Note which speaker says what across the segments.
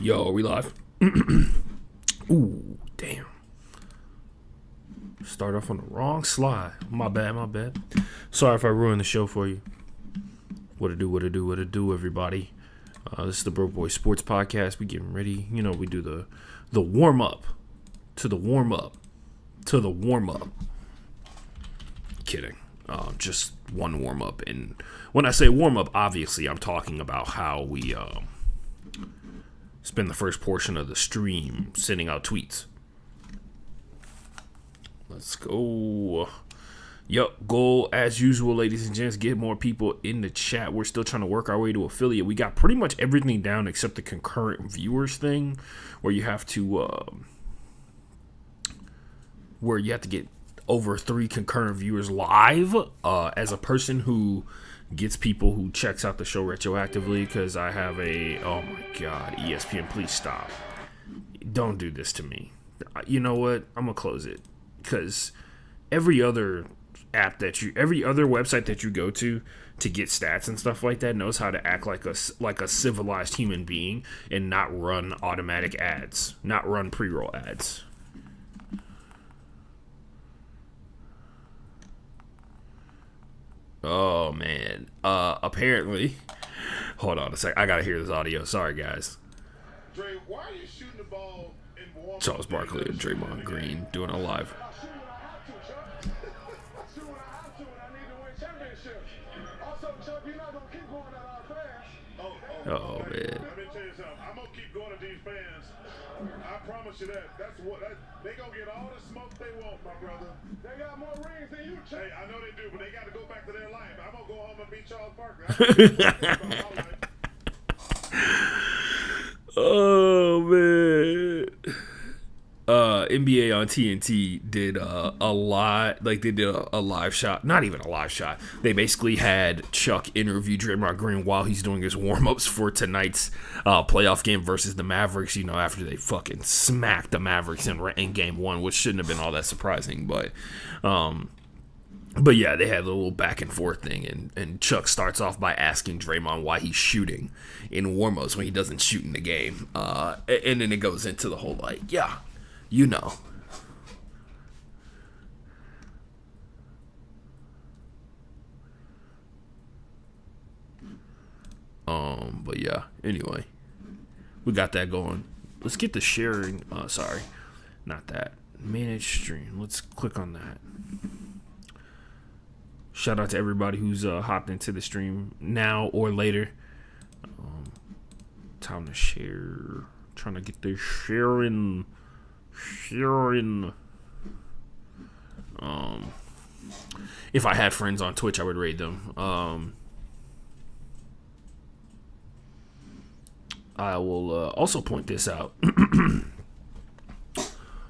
Speaker 1: Yo, are we live? Ooh, damn. Start off on the wrong slide. My bad. Sorry if I ruined the show for you. What it do, everybody. This is the Broke Boy Sports Podcast. We getting ready. You know, we do the warm-up to the warm-up to the warm-up. Kidding. Just one warm-up. And when I say warm-up, obviously I'm talking about how we spend the first portion of the stream sending out tweets. Let's go. Yup, goal as usual, ladies and gents. Get more people in the chat. We're still trying to work our way to affiliate. We got pretty much everything down except the concurrent viewers thing, where you have to get over 3 concurrent viewers live. As a person who gets people who checks out the show retroactively, because I have oh my god, ESPN, please stop. Don't do this to me. You know what? I'm gonna close it, because every other website that you go to get stats and stuff like that knows how to act like a civilized human being and not run automatic ads, not run pre-roll ads. Oh man. Apparently, hold on a sec. I gotta hear this audio. Sorry, guys.
Speaker 2: Dre, why are you shooting the ball in warm-up?
Speaker 1: Charles Barkley and Draymond Green doing a live. Oh man.
Speaker 2: Let me tell you something. I'm gonna keep going to these fans. I promise you that. They gonna get all the smoke they want, my brother. They got more rings than you. Hey, I know they do, but they got to go back to their life. I'm gonna go home and beat Charles Barkley.
Speaker 1: Oh man. NBA on TNT did a lot. Like, they did a live shot. Not even a live shot. They basically had Chuck interview Draymond Green while he's doing his warm-ups for tonight's playoff game versus the Mavericks. You know, after they fucking smacked the Mavericks in game 1, which shouldn't have been all that surprising. But yeah, they had a little back and forth thing, and Chuck starts off by asking Draymond why he's shooting in warm-ups when he doesn't shoot in the game. And then it goes into the whole, like, yeah, you know. But yeah, anyway, we got that going. Let's get the sharing. Sorry, not that. Manage stream. Let's click on that. Shout out to everybody who's hopped into the stream now or later. Time to share. Trying to get this sharing. If I had friends on Twitch, I would raid them. I will also point this out.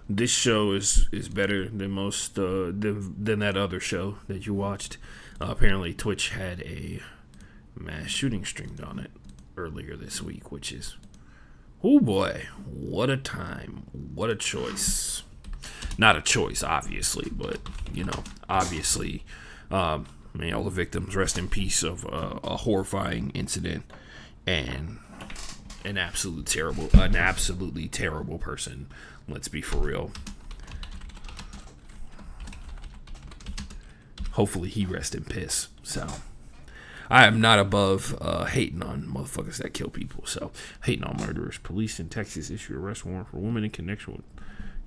Speaker 1: This show is better than most than that other show that you watched. Apparently, Twitch had a mass shooting streamed on it earlier this week, which is, oh boy, what a time, what a choice. Not a choice, obviously, but you know, obviously, may all the victims rest in peace of a horrifying incident and an absolutely terrible person. Let's be for real. Hopefully he rest in piss. So I am not above hating on motherfuckers that kill people. So hating on murderers. Police in Texas issue arrest warrant for woman in connection with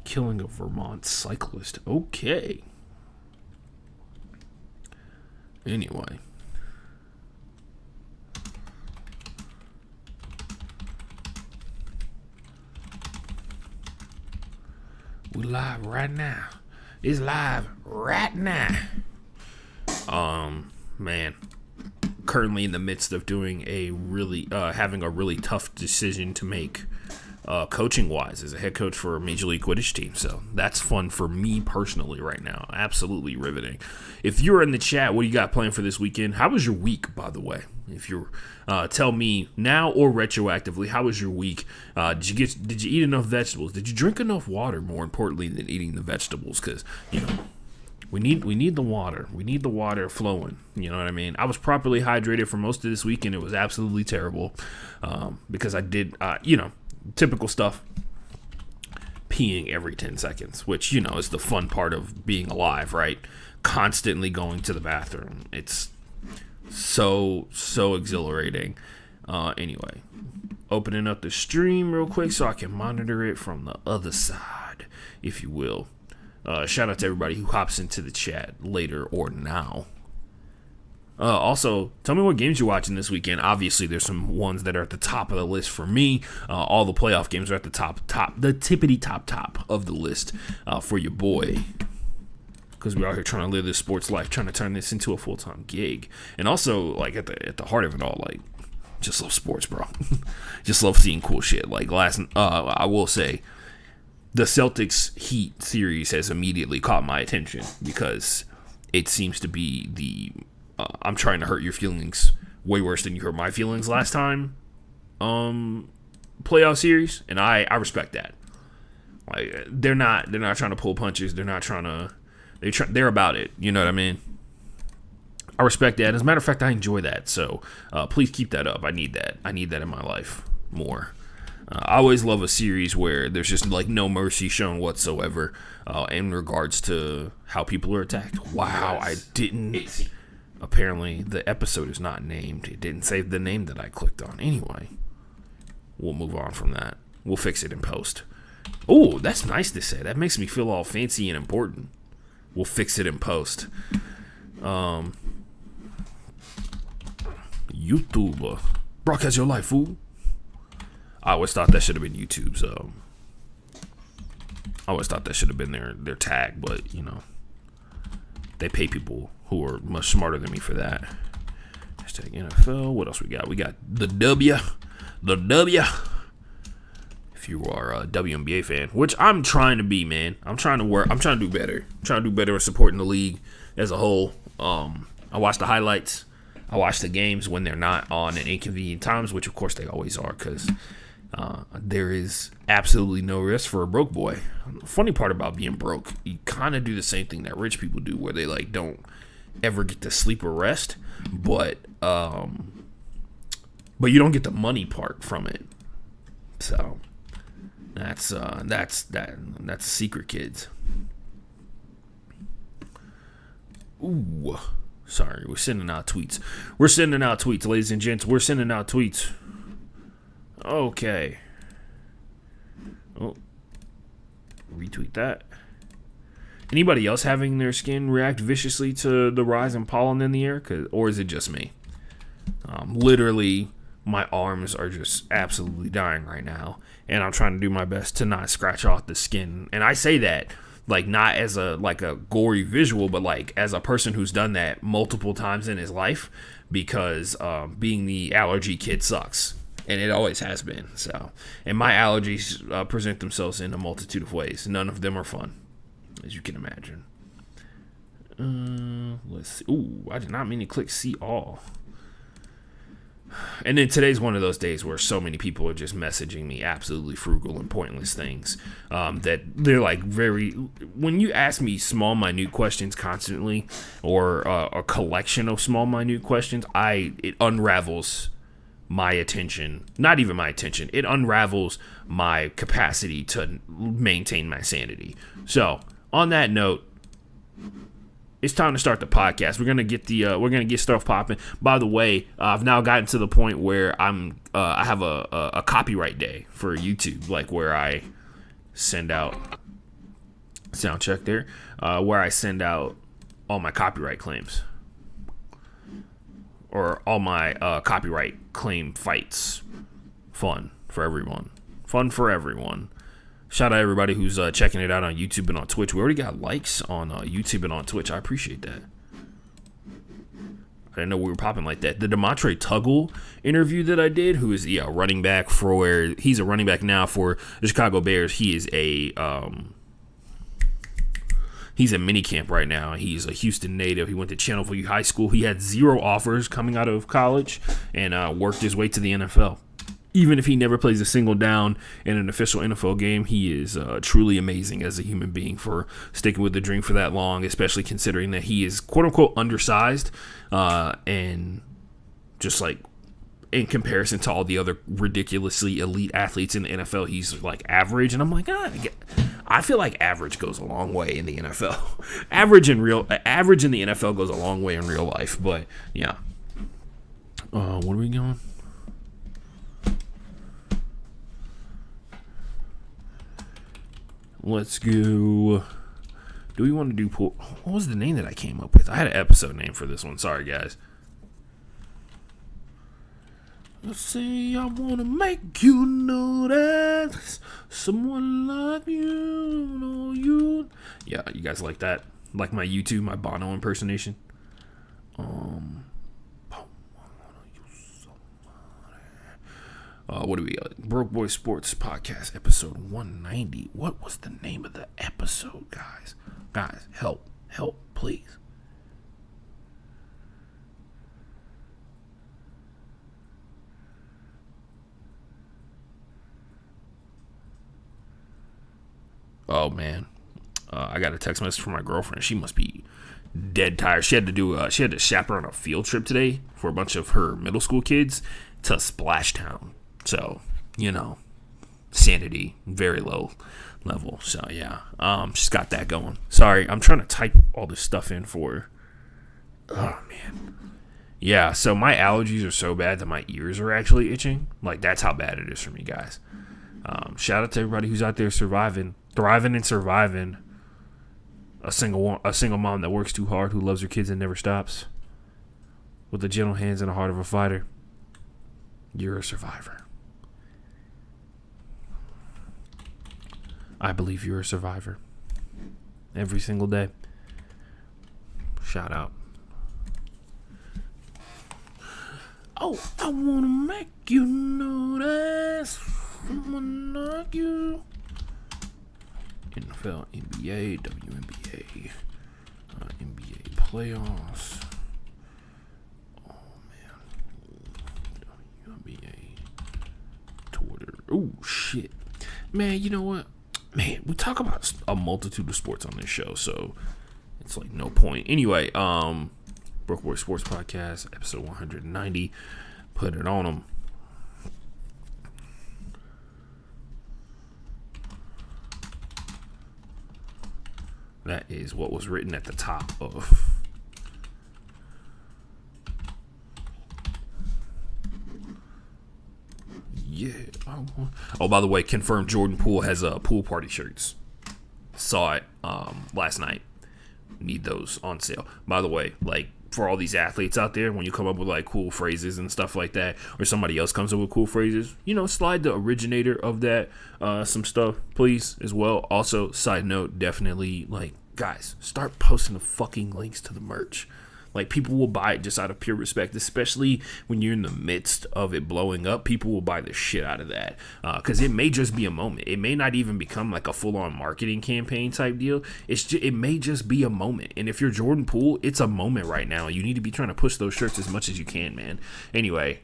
Speaker 1: killing a Vermont cyclist. Okay. Anyway. We live right now. It's live right now. Man. Currently in the midst of doing having a really tough decision to make, coaching wise, as a head coach for a Major League Quidditch team. So that's fun for me personally right now. Absolutely riveting. If you're in the chat, what do you got planned for this weekend? How was your week, by the way? If you're, tell me now or retroactively, how was your week? Did you eat enough vegetables? Did you drink enough water? More importantly than eating the vegetables, because you know. We need the water. We need the water flowing. You know what I mean? I was properly hydrated for most of this week, and it was absolutely terrible because I did, typical stuff. Peeing every 10 seconds, which, is the fun part of being alive, right? Constantly going to the bathroom. It's so exhilarating. Anyway, opening up the stream real quick so I can monitor it from the other side, if you will. Shout out to everybody who hops into the chat later or now. Also, tell me what games you're watching this weekend. Obviously, there's some ones that are at the top of the list for me. All the playoff games are at the the tippity top of the list for your boy. Because we're out here trying to live this sports life, trying to turn this into a full-time gig. And also, like, at the heart of it all, like, just love sports, bro. Just love seeing cool shit. Like, I will say, the Celtics Heat series has immediately caught my attention because it seems to be I'm trying to hurt your feelings way worse than you hurt my feelings last time playoff series, and I respect that. Like, they're not trying to pull punches. They're not trying to. They're about it. You know what I mean? I respect that. As a matter of fact, I enjoy that. So please keep that up. I need that. I need that in my life more. I always love a series where there's just like no mercy shown whatsoever in regards to how people are attacked. Wow, I didn't. Apparently, the episode is not named. It didn't say the name that I clicked on. Anyway, we'll move on from that. We'll fix it in post. Oh, that's nice to say. That makes me feel all fancy and important. We'll fix it in post. YouTube. Broadcast your life, fool. I always thought that should have been YouTube, so I always thought that should have been their tag, but, they pay people who are much smarter than me for that. Hashtag NFL. What else we got? We got the W. The W. If you are a WNBA fan, which I'm trying to be, man. I'm trying to work. I'm trying to do better. I'm trying to do better in supporting the league as a whole. I watch the highlights. I watch the games when they're not on at inconvenient times, which of course they always are, because there is absolutely no rest for a broke boy. The funny part about being broke, you kind of do the same thing that rich people do, where they like don't ever get to sleep or rest, but you don't get the money part from it. So that's secret, kids. Ooh. Sorry, we're sending out tweets. We're sending out tweets, ladies and gents. We're sending out tweets. Okay. Oh. Retweet that. Anybody else having their skin react viciously to the rise in pollen in the air? Or is it just me? Literally, my arms are just absolutely dying right now. And I'm trying to do my best to not scratch off the skin. And I say that like not as a gory visual, but like as a person who's done that multiple times in his life, because being the allergy kid sucks, and it always has been. So, and my allergies present themselves in a multitude of ways. None of them are fun, as you can imagine. Let's see. Ooh, I did not mean to click see all. And then today's one of those days where so many people are just messaging me absolutely frugal and pointless things that they're like when you ask me small, minute questions constantly, or a collection of small, minute questions, it unravels my attention. Not even my attention. It unravels my capacity to maintain my sanity. So on that note, it's time to start the podcast. We're gonna get stuff popping. By the way, I've now gotten to the point where I have a copyright day for YouTube, like where I send out sound check there, where I send out all my copyright claims, or all my copyright claim fights. Fun for everyone. Shout out everybody who's checking it out on YouTube and on Twitch. We already got likes on YouTube and on Twitch. I appreciate that. I didn't know we were popping like that. The Demontre Tuggle interview that I did, who is the running back he's a running back now for the Chicago Bears. He is he's at minicamp right now. He's a Houston native. He went to Channelview High School. He had 0 offers coming out of college and worked his way to the NFL. Even if he never plays a single down in an official NFL game, he is truly amazing as a human being for sticking with the dream for that long, especially considering that he is quote-unquote undersized and just like in comparison to all the other ridiculously elite athletes in the NFL, he's like average. And I'm like, I feel like average goes a long way in the NFL. Average in the NFL goes a long way in real life. But yeah. What are we going? Let's go. Do we want to do pool? What was the name that I came up with? I had an episode name for this one. Sorry, guys. Let's see. I want to make you know that someone like you know you. Yeah, you guys like that? Like my YouTube, my Bono impersonation? What do we got? Broke Boy Sports Podcast, episode 190. What was the name of the episode, guys? Guys, help, please. Oh, man. I got a text message from my girlfriend. She must be dead tired. She had to chaperone a field trip today for a bunch of her middle school kids to Splashtown. So, sanity, very low level. So, yeah, she's got that going. Sorry, I'm trying to type all this stuff in for her. Oh, man. Yeah, so my allergies are so bad that my ears are actually itching. Like, that's how bad it is for me, guys. Shout out to everybody who's out there thriving and surviving. A single mom that works too hard, who loves her kids and never stops. With the gentle hands and the heart of a fighter. You're a survivor. I believe you're a survivor. Every single day. Shout out. Oh, I wanna make you know that someone like you. NFL, NBA, WNBA, NBA playoffs. Oh man, WNBA, Twitter. Oh shit, man. You know what? Man, we talk about a multitude of sports on this show, so it's like no point. Anyway, Broke Boy Sports Podcast, episode 190. Put it on them. That is what was written at the top of. Yeah. Oh, by the way, confirmed Jordan Poole has pool party shirts. Saw it last night. Need those on sale. By the way, like, for all these athletes out there, when you come up with like cool phrases and stuff like that, or somebody else comes up with cool phrases, slide the originator of that some stuff, please, as well. Also, side note, definitely, like, guys, start posting the fucking links to the merch. Like, people will buy it just out of pure respect, especially when you're in the midst of it blowing up. People will buy the shit out of that because it may just be a moment. It may not even become like a full-on marketing campaign type deal. It may just be a moment. And if you're Jordan Poole, it's a moment right now. You need to be trying to push those shirts as much as you can, man. Anyway,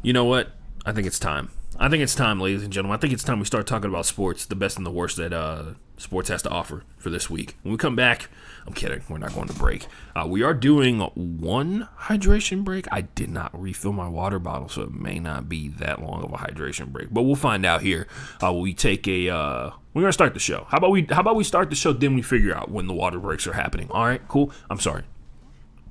Speaker 1: you know what? I think it's time. Ladies and gentlemen. I think it's time we start talking about sports, the best and the worst that sports has to offer for this week. When we come back, I'm kidding. We're not going to break. We are doing one hydration break. I did not refill my water bottle, so it may not be that long of a hydration break. But we'll find out here. We take a. We're gonna start the show. How about we start the show? Then we figure out when the water breaks are happening. All right, cool. I'm sorry.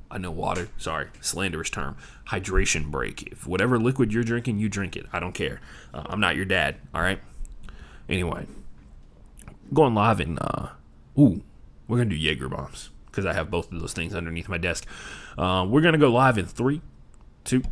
Speaker 1: I know water. Sorry, slanderous term. Hydration break. If whatever liquid you're drinking, you drink it. I don't care. I'm not your dad. All right. Anyway, going live in. We're gonna do Jaeger bombs because I have both of those things underneath my desk. We're gonna go live in 3, 2.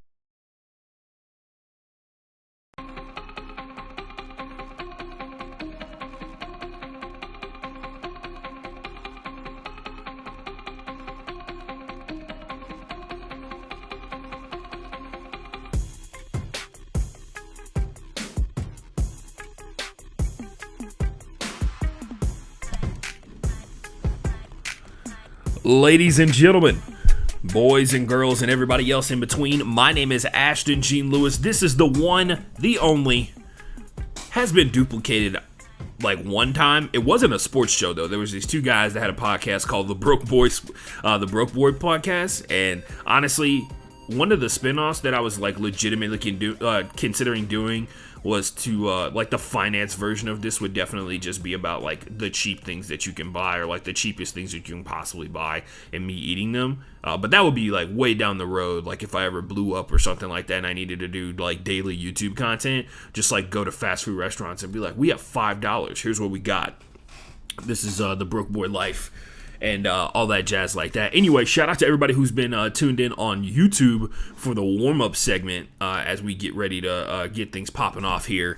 Speaker 1: Ladies and gentlemen, boys and girls, and everybody else in between, my name is Ashton Gene Lewis. This is the one, the only, has been duplicated like one time. It wasn't a sports show though. There was these two guys that had a podcast called the Broke Boy Podcast, and honestly, one of the spinoffs that I was like legitimately considering doing was to like the finance version of this would definitely just be about like the cheap things that you can buy or like the cheapest things that you can possibly buy and me eating them. But that would be like way down the road. Like if I ever blew up or something like that and I needed to do like daily YouTube content, just like go to fast food restaurants and be like, we have $5. Here's what we got. This is the Broke Boy life. And all that jazz like that. Anyway, shout out to everybody who's been tuned in on YouTube for the warm-up segment as we get ready to get things popping off here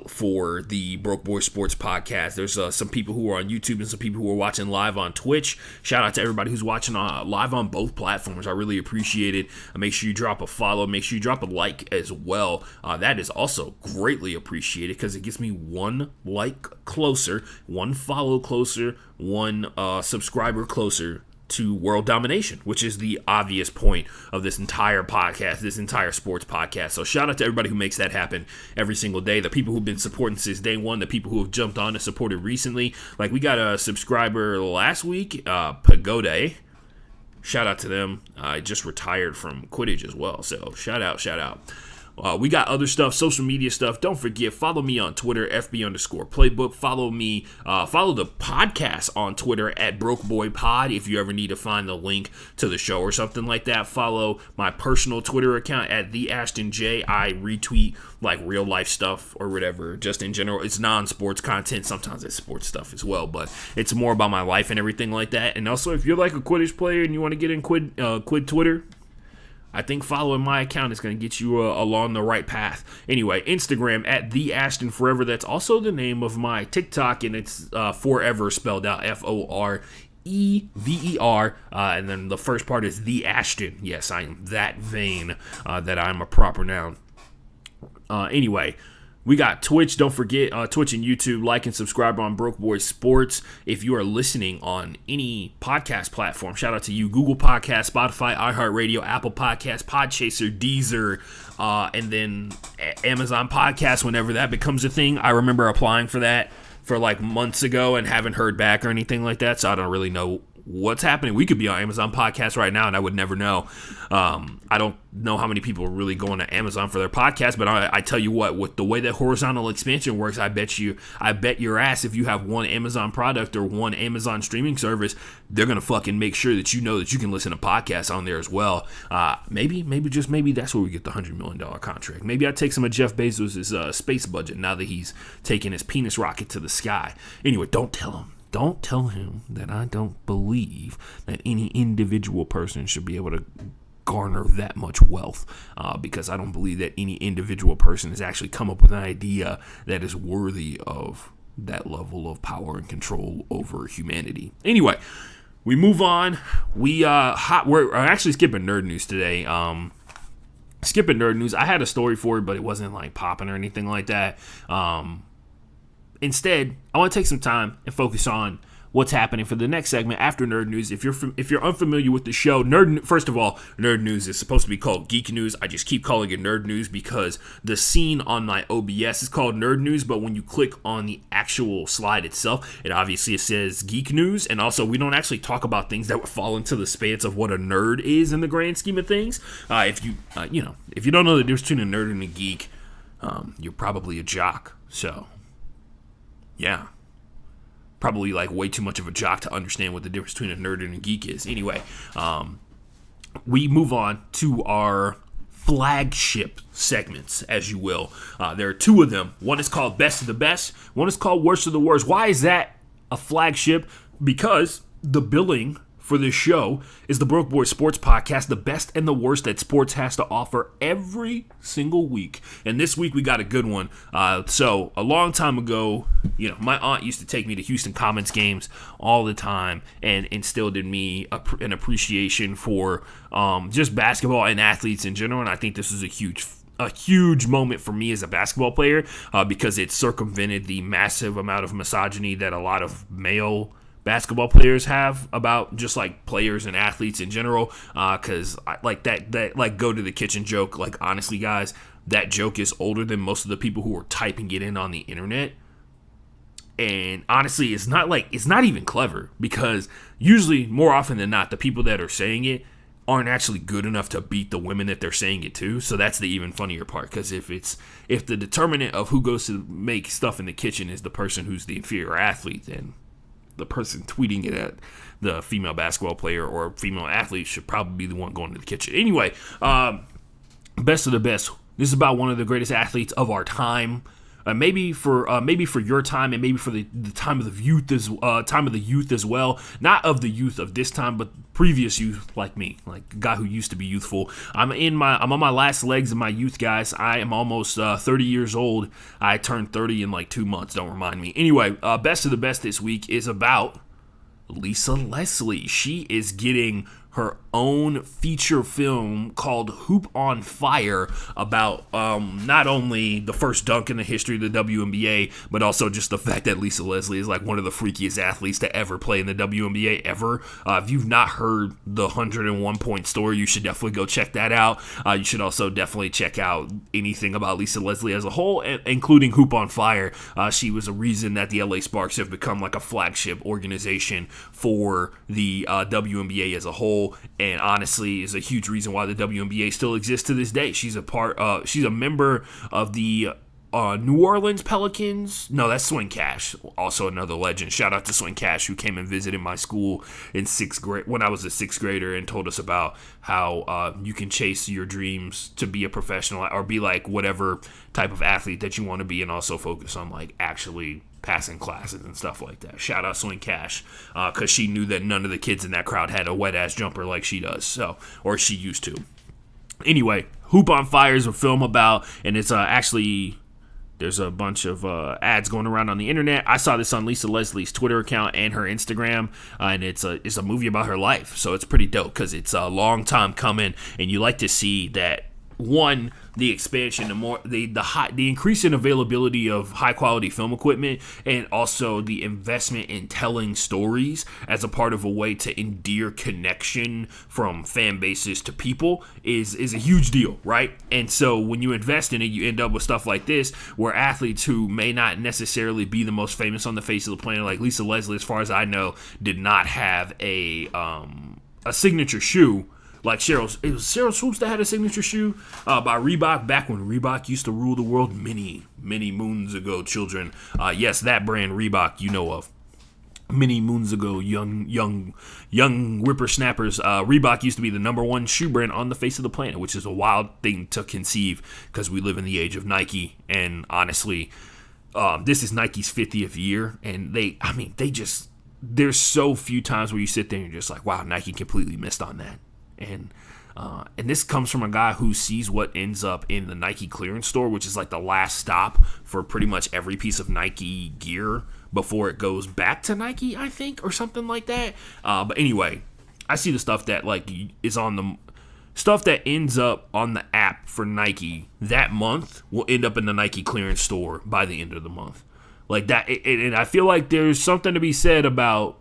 Speaker 1: for the Broke Boy Sports Podcast. There's some people who are on YouTube and some people who are watching live on Twitch. Shout out to everybody who's watching live on both platforms. I really appreciate it. Make sure you drop a follow. Make sure you drop a like as well. That is also greatly appreciated because it gets me one like closer, one follow closer, one subscriber closer to world domination, which is the obvious point of this entire podcast, this entire sports podcast. So shout out to everybody who makes that happen every single day. The people who've been supporting since day one, the people who have jumped on and supported recently. Like we got a subscriber last week, Pagode. Shout out to them. I just retired from Quidditch as well. So shout out. We got other stuff, social media stuff. Don't forget, follow me on Twitter, FB_playbook. Follow me, follow the podcast on Twitter at BrokeBoyPod if you ever need to find the link to the show or something like that. Follow my personal Twitter account at TheAshtonJ. I retweet like real life stuff or whatever, just in general. It's non-sports content. Sometimes it's sports stuff as well, but it's more about my life and everything like that. And also, if you're like a Quidditch player and you want to get in Quid Twitter, I think following my account is going to get you along the right path. Anyway, Instagram at TheAshtonForever. That's also the name of my TikTok, and it's forever spelled out Forever. And then the first part is The Ashton. Yes, I am that vain that I'm a proper noun. Anyway, we got Twitch. Don't forget Twitch and YouTube. Like and subscribe on Broke Boy Sports. If you are listening on any podcast platform, shout out to you. Google Podcast, Spotify, iHeartRadio, Apple Podcasts, Podchaser, Deezer, and then Amazon Podcasts whenever that becomes a thing. I remember applying for that for like months ago and haven't heard back or anything like that, so I don't really know what's happening. We could be on Amazon Podcasts right now and I would never know. I don't know how many people are really going to Amazon for their podcast, but I tell you what, with the way that horizontal expansion works, I bet your ass if you have one Amazon product or one Amazon streaming service, they're going to fucking make sure that you know that you can listen to podcasts on there as well. Maybe that's where we get the $100 million contract. Maybe I take some of Jeff Bezos' space budget now that he's taking his penis rocket to the sky. Anyway, don't tell him. Don't tell him that I don't believe that any individual person should be able to garner that much wealth, because I don't believe that any individual person has actually come up with an idea that is worthy of that level of power and control over humanity. Anyway, we move on. We're actually skipping nerd news today. Skipping nerd news. I had a story for it, but it wasn't like popping or anything like that. Instead, I want to take some time and focus on what's happening for the next segment after Nerd News. If you're unfamiliar with the show, first of all, Nerd News is supposed to be called Geek News. I just keep calling it Nerd News because the scene on my OBS is called Nerd News, but when you click on the actual slide itself, it says Geek News, and also we don't actually talk about things that would fall into the spans of what a nerd is in the grand scheme of things. If you don't know the difference between a nerd and a geek, you're probably a jock. So, yeah. Probably like way too much of a jock to understand what the difference between a nerd and a geek is. Anyway, we move on to our flagship segments, as you will. There are two of them. One is called Best of the Best. One is called Worst of the Worst. Why is that a flagship? Because the billing for this show is the Broke Boy Sports Podcast, the best and the worst that sports has to offer every single week. And this week we got a good one. So a long time ago, my aunt used to take me to Houston Comets games all the time and instilled in me an appreciation for just basketball and athletes in general. And I think this is a huge moment for me as a basketball player because it circumvented the massive amount of misogyny that a lot of male basketball players have about just like players and athletes in general, because like that like go to the kitchen joke, like honestly guys, that joke is older than most of the people who are typing it in on the internet. And honestly, it's not even clever, because usually more often than not the people that are saying it aren't actually good enough to beat the women that they're saying it to. So that's the even funnier part, because if the determinant of who goes to make stuff in the kitchen is the person who's the inferior athlete, then the person tweeting it at the female basketball player or female athlete should probably be the one going to the kitchen. Anyway, best of the best. This is about one of the greatest athletes of our time. Maybe for your time, and maybe for the time of the youth as well. Not of the youth of this time, but previous youth like me, like a guy who used to be youthful. I'm on my last legs of my youth, guys. I am almost 30 years old. I turned 30 in like 2 months. Don't remind me. Anyway, best of the best this week is about Lisa Leslie. She is getting her own feature film called Hoop on Fire about not only the first dunk in the history of the WNBA, but also just the fact that Lisa Leslie is like one of the freakiest athletes to ever play in the WNBA ever. If you've not heard the 101 point story, you should definitely go check that out. You should also definitely check out anything about Lisa Leslie as a whole, including Hoop on Fire. She was a reason that the LA Sparks have become like a flagship organization for the WNBA as a whole. And honestly, is a huge reason why the WNBA still exists to this day. She's a member of the New Orleans Pelicans. No, that's Swin Cash, also another legend. Shout out to Swin Cash, who came and visited my school in 6th grade when I was a 6th grader and told us about how you can chase your dreams to be a professional or be like whatever type of athlete that you want to be, and also focus on like actually passing classes and stuff like that. Shout out Swing Cash, because she knew that none of the kids in that crowd had a wet ass jumper like she does, or she used to. Anyway, Hoop on Fire is a film about, and it's actually, there's a bunch of ads going around on the internet. I saw this on Lisa Leslie's Twitter account and her Instagram, and it's a movie about her life, so it's pretty dope because it's a long time coming, and you like to see that. One, the expansion, the increase in availability of high quality film equipment, and also the investment in telling stories as a part of a way to endear connection from fan bases to people is a huge deal, right? And so when you invest in it, you end up with stuff like this, where athletes who may not necessarily be the most famous on the face of the planet, like Lisa Leslie, as far as I know, did not have a signature shoe. Like it was Cheryl Swoops that had a signature shoe by Reebok back when Reebok used to rule the world many, many moons ago, children. Yes, that brand Reebok you know of. Many moons ago, young whippersnappers, Reebok used to be the number one shoe brand on the face of the planet, which is a wild thing to conceive because we live in the age of Nike. And honestly, this is Nike's 50th year, and there's so few times where you sit there and you're just like, wow, Nike completely missed on that. And this comes from a guy who sees what ends up in the Nike clearance store, which is like the last stop for pretty much every piece of Nike gear before it goes back to Nike, I think, or something like that. But anyway, I see the stuff that like is on the stuff that ends up on the app for Nike that month will end up in the Nike clearance store by the end of the month. Like that, and I feel like there's something to be said about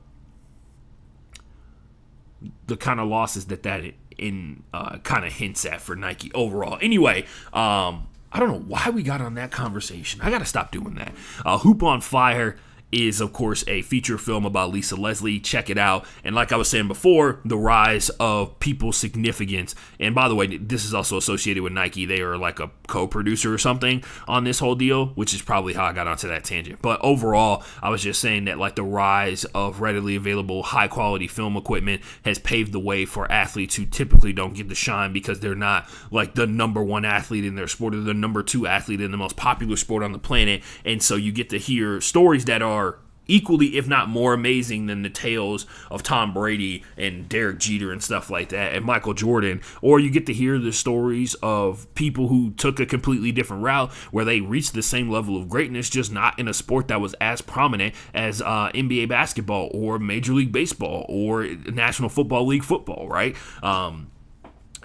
Speaker 1: the kind of losses that kind of hints at for Nike overall. Anyway, I don't know why we got on that conversation. I got to stop doing that. Hoop on Fire is, of course, a feature film about Lisa Leslie. Check it out. And like I was saying before, the rise of people's significance. And by the way, this is also associated with Nike. They are like a co-producer or something on this whole deal, which is probably how I got onto that tangent. But overall, I was just saying that like the rise of readily available high-quality film equipment has paved the way for athletes who typically don't get the shine because they're not like the number one athlete in their sport or the number two athlete in the most popular sport on the planet. And so you get to hear stories that are equally, if not more amazing than the tales of Tom Brady and Derek Jeter and stuff like that and Michael Jordan. Or you get to hear the stories of people who took a completely different route where they reached the same level of greatness, just not in a sport that was as prominent as NBA basketball or Major League Baseball or National Football League football, right?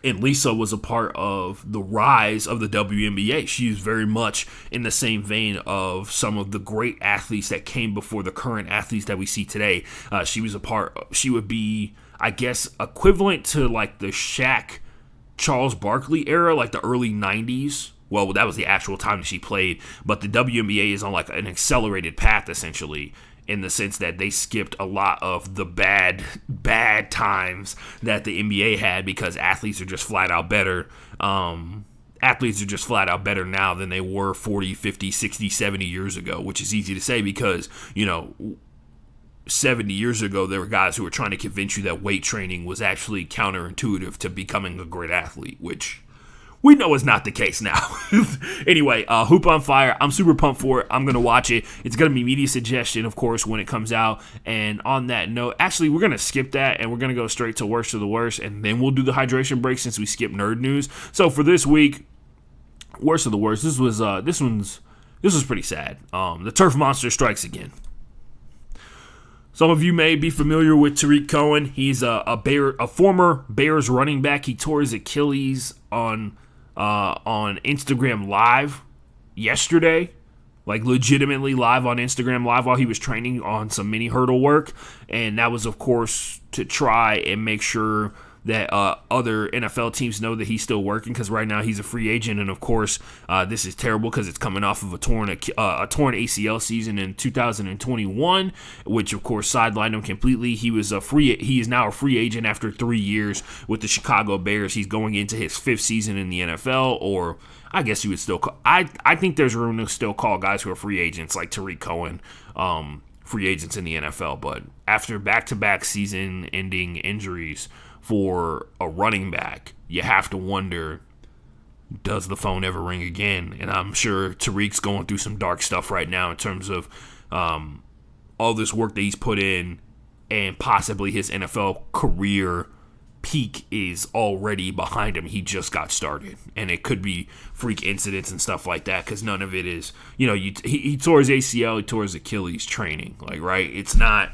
Speaker 1: And Lisa was a part of the rise of the WNBA. She is very much in the same vein of some of the great athletes that came before the current athletes that we see today. She would be, I guess, equivalent to like the Shaq, Charles Barkley era, like the early 90s. Well, that was the actual time that she played, but the WNBA is on like an accelerated path, essentially. in the sense that they skipped a lot of the bad times that the NBA had because athletes are just flat out better. Athletes are just flat out better now than they were 40, 50, 60, 70 years ago, which is easy to say because, 70 years ago, there were guys who were trying to convince you that weight training was actually counterintuitive to becoming a great athlete, which we know is not the case now. Anyway, Hoop on Fire. I'm super pumped for it. I'm going to watch it. It's going to be media suggestion, of course, when it comes out. And on that note, actually, we're going to skip that and we're going to go straight to worst of the worst. And then we'll do the hydration break since we skipped nerd news. So for this week, worst of the worst. This was pretty sad. The turf monster strikes again. Some of you may be familiar with Tariq Cohen. He's a former Bears running back. He tore his Achilles on Instagram Live yesterday, like legitimately live on Instagram Live while he was training on some mini hurdle work. And that was, of course, to try and make sure that other NFL teams know that he's still working because right now he's a free agent. And, of course, this is terrible because it's coming off of a torn ACL season in 2021, which, of course, sidelined him completely. He is now a free agent after 3 years with the Chicago Bears. He's going into his 5th season in the NFL, or I guess you would still call – I think there's room to still call guys who are free agents like Tariq Cohen free agents in the NFL. But after back-to-back season-ending injuries – for a running back, you have to wonder, does the phone ever ring again? And I'm sure Tariq's going through some dark stuff right now in terms of all this work that he's put in, and possibly his NFL career peak is already behind him. He just got started, and it could be freak incidents and stuff like that because none of it is, he tore his ACL, he tore his Achilles training, right? It's not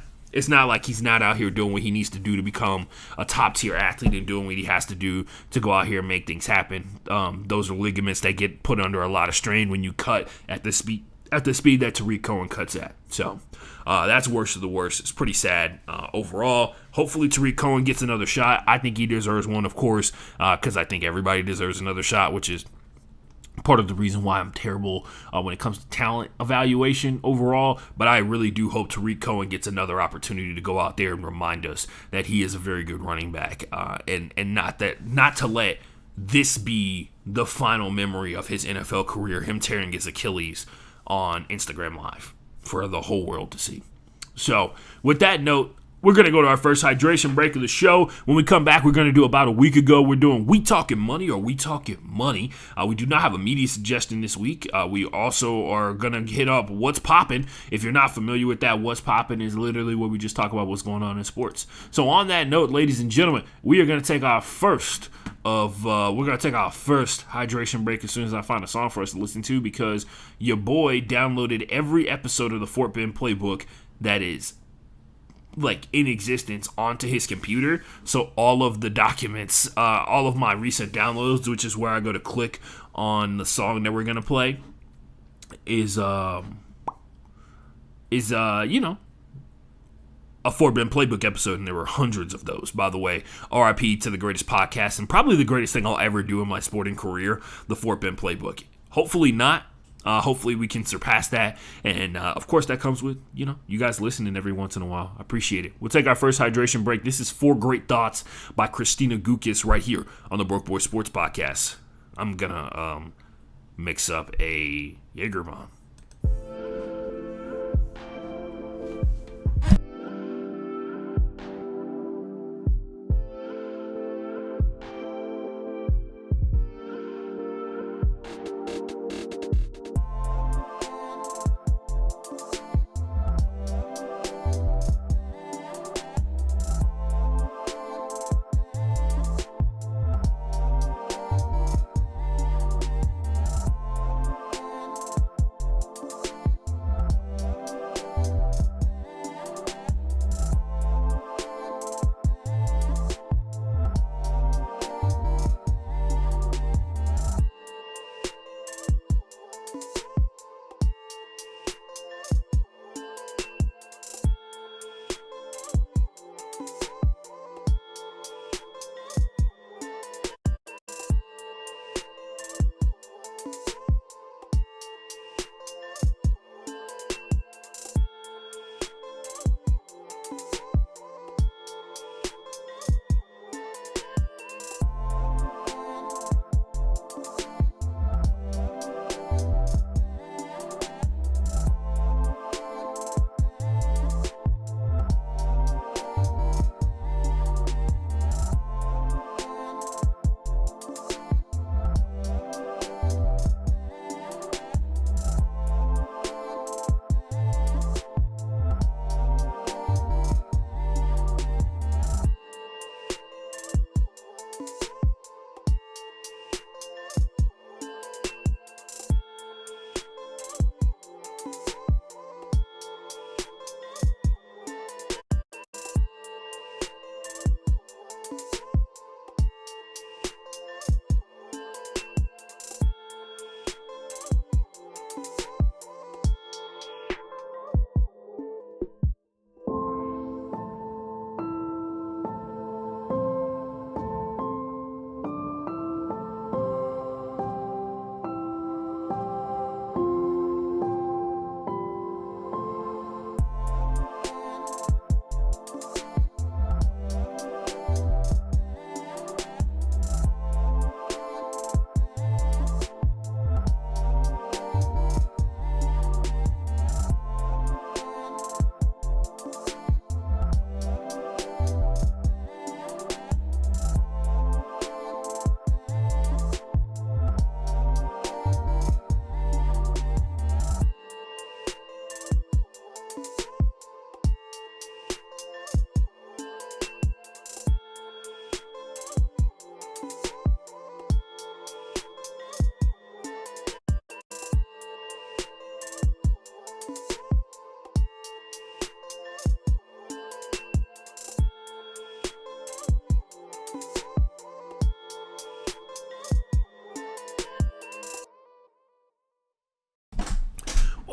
Speaker 1: like he's not out here doing what he needs to do to become a top-tier athlete and doing what he has to do to go out here and make things happen. Those are ligaments that get put under a lot of strain when you cut at the speed that Tariq Cohen cuts at. So that's worst of the worst. It's pretty sad overall. Hopefully Tariq Cohen gets another shot. I think he deserves one, of course, because I think everybody deserves another shot, which is part of the reason why I'm terrible when it comes to talent evaluation overall. But I really do hope Tariq Cohen gets another opportunity to go out there and remind us that he is a very good running back, and not to let this be the final memory of his NFL career, him tearing his Achilles on Instagram Live for the whole world to see. So with that note, we're going to go to our first hydration break of the show. When we come back, we're going to do about a week ago. We're doing We Talking Money or We Talking Money. We do not have a media suggestion this week. We also are going to hit up What's Poppin'. If you're not familiar with that, What's Poppin' is literally where we just talk about what's going on in sports. So on that note, ladies and gentlemen, we are going to take our first hydration break as soon as I find a song for us to listen to, because your boy downloaded every episode of the Fort Bend Playbook that is in existence onto his computer. So all of the documents, all of my recent downloads, which is where I go to click on the song that we're gonna play, is a Fort Bend Playbook episode, and there were hundreds of those. By the way, RIP to the greatest podcast and probably the greatest thing I'll ever do in my sporting career, the Fort Bend Playbook. Hopefully not. Hopefully we can surpass that. And, of course, that comes with, you guys listening every once in a while. I appreciate it. We'll take our first hydration break. This is 4 Great Thoughts by Christina Gukis right here on the Broke Boy Sports Podcast. I'm going to mix up a Jaeger bomb.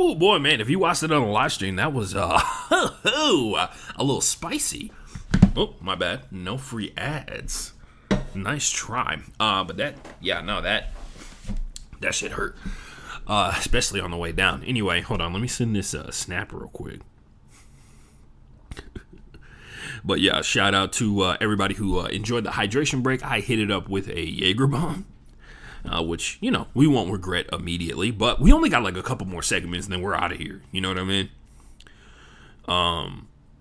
Speaker 1: Oh boy, man! If you watched it on the live stream, that was a little spicy. Oh, my bad. No free ads. Nice try. But that shit hurt. Especially on the way down. Anyway, hold on. Let me send this snap real quick. But yeah, shout out to everybody who enjoyed the hydration break. I hit it up with a Jaeger bomb. Which, we won't regret immediately. But we only got like a couple more segments and then we're out of here. You know what I mean?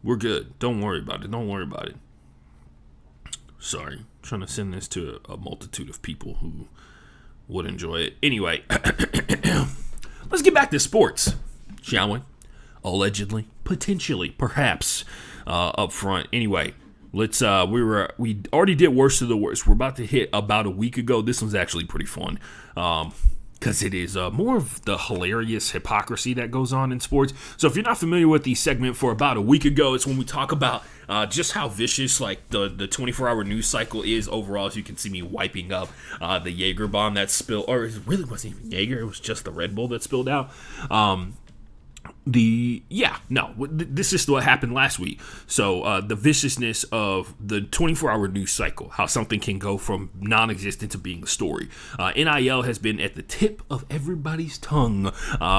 Speaker 1: We're good. Don't worry about it. Sorry. I'm trying to send this to a multitude of people who would enjoy it. Anyway, let's get back to sports, shall we? Allegedly, potentially, perhaps, up front. Anyway, let's. We already did worst of the worst. We're about to hit about a week ago. This one's actually pretty fun. Because it is more of the hilarious hypocrisy that goes on in sports. So if you're not familiar with the segment for about a week ago, it's when we talk about just how vicious like the 24-hour news cycle is overall. As you can see me wiping up the Jaeger bomb that spilled, or it really wasn't even Jaeger, it was just the Red Bull that spilled out. This is what happened last week. So the viciousness of the 24-hour news cycle, how something can go from non-existent to being a story. NIL has been at the tip of everybody's tongue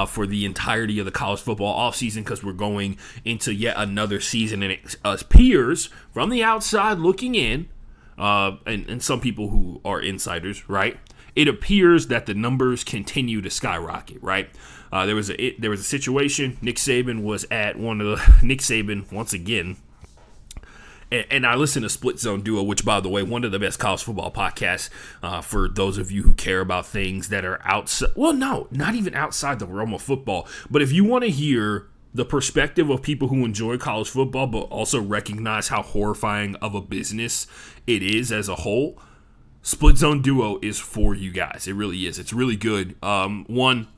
Speaker 1: for the entirety of the college football offseason because we're going into yet another season, and it appears from the outside looking in, and some people who are insiders, right? It appears that the numbers continue to skyrocket, right? There was a situation. Nick Saban was at Nick Saban once again, and I listen to Split Zone Duo, which, by the way, one of the best college football podcasts for those of you who care about things that are outside. Well, no, not even outside the realm of football. But if you want to hear the perspective of people who enjoy college football, but also recognize how horrifying of a business it is as a whole, Split Zone Duo is for you guys. It really is. It's really good. One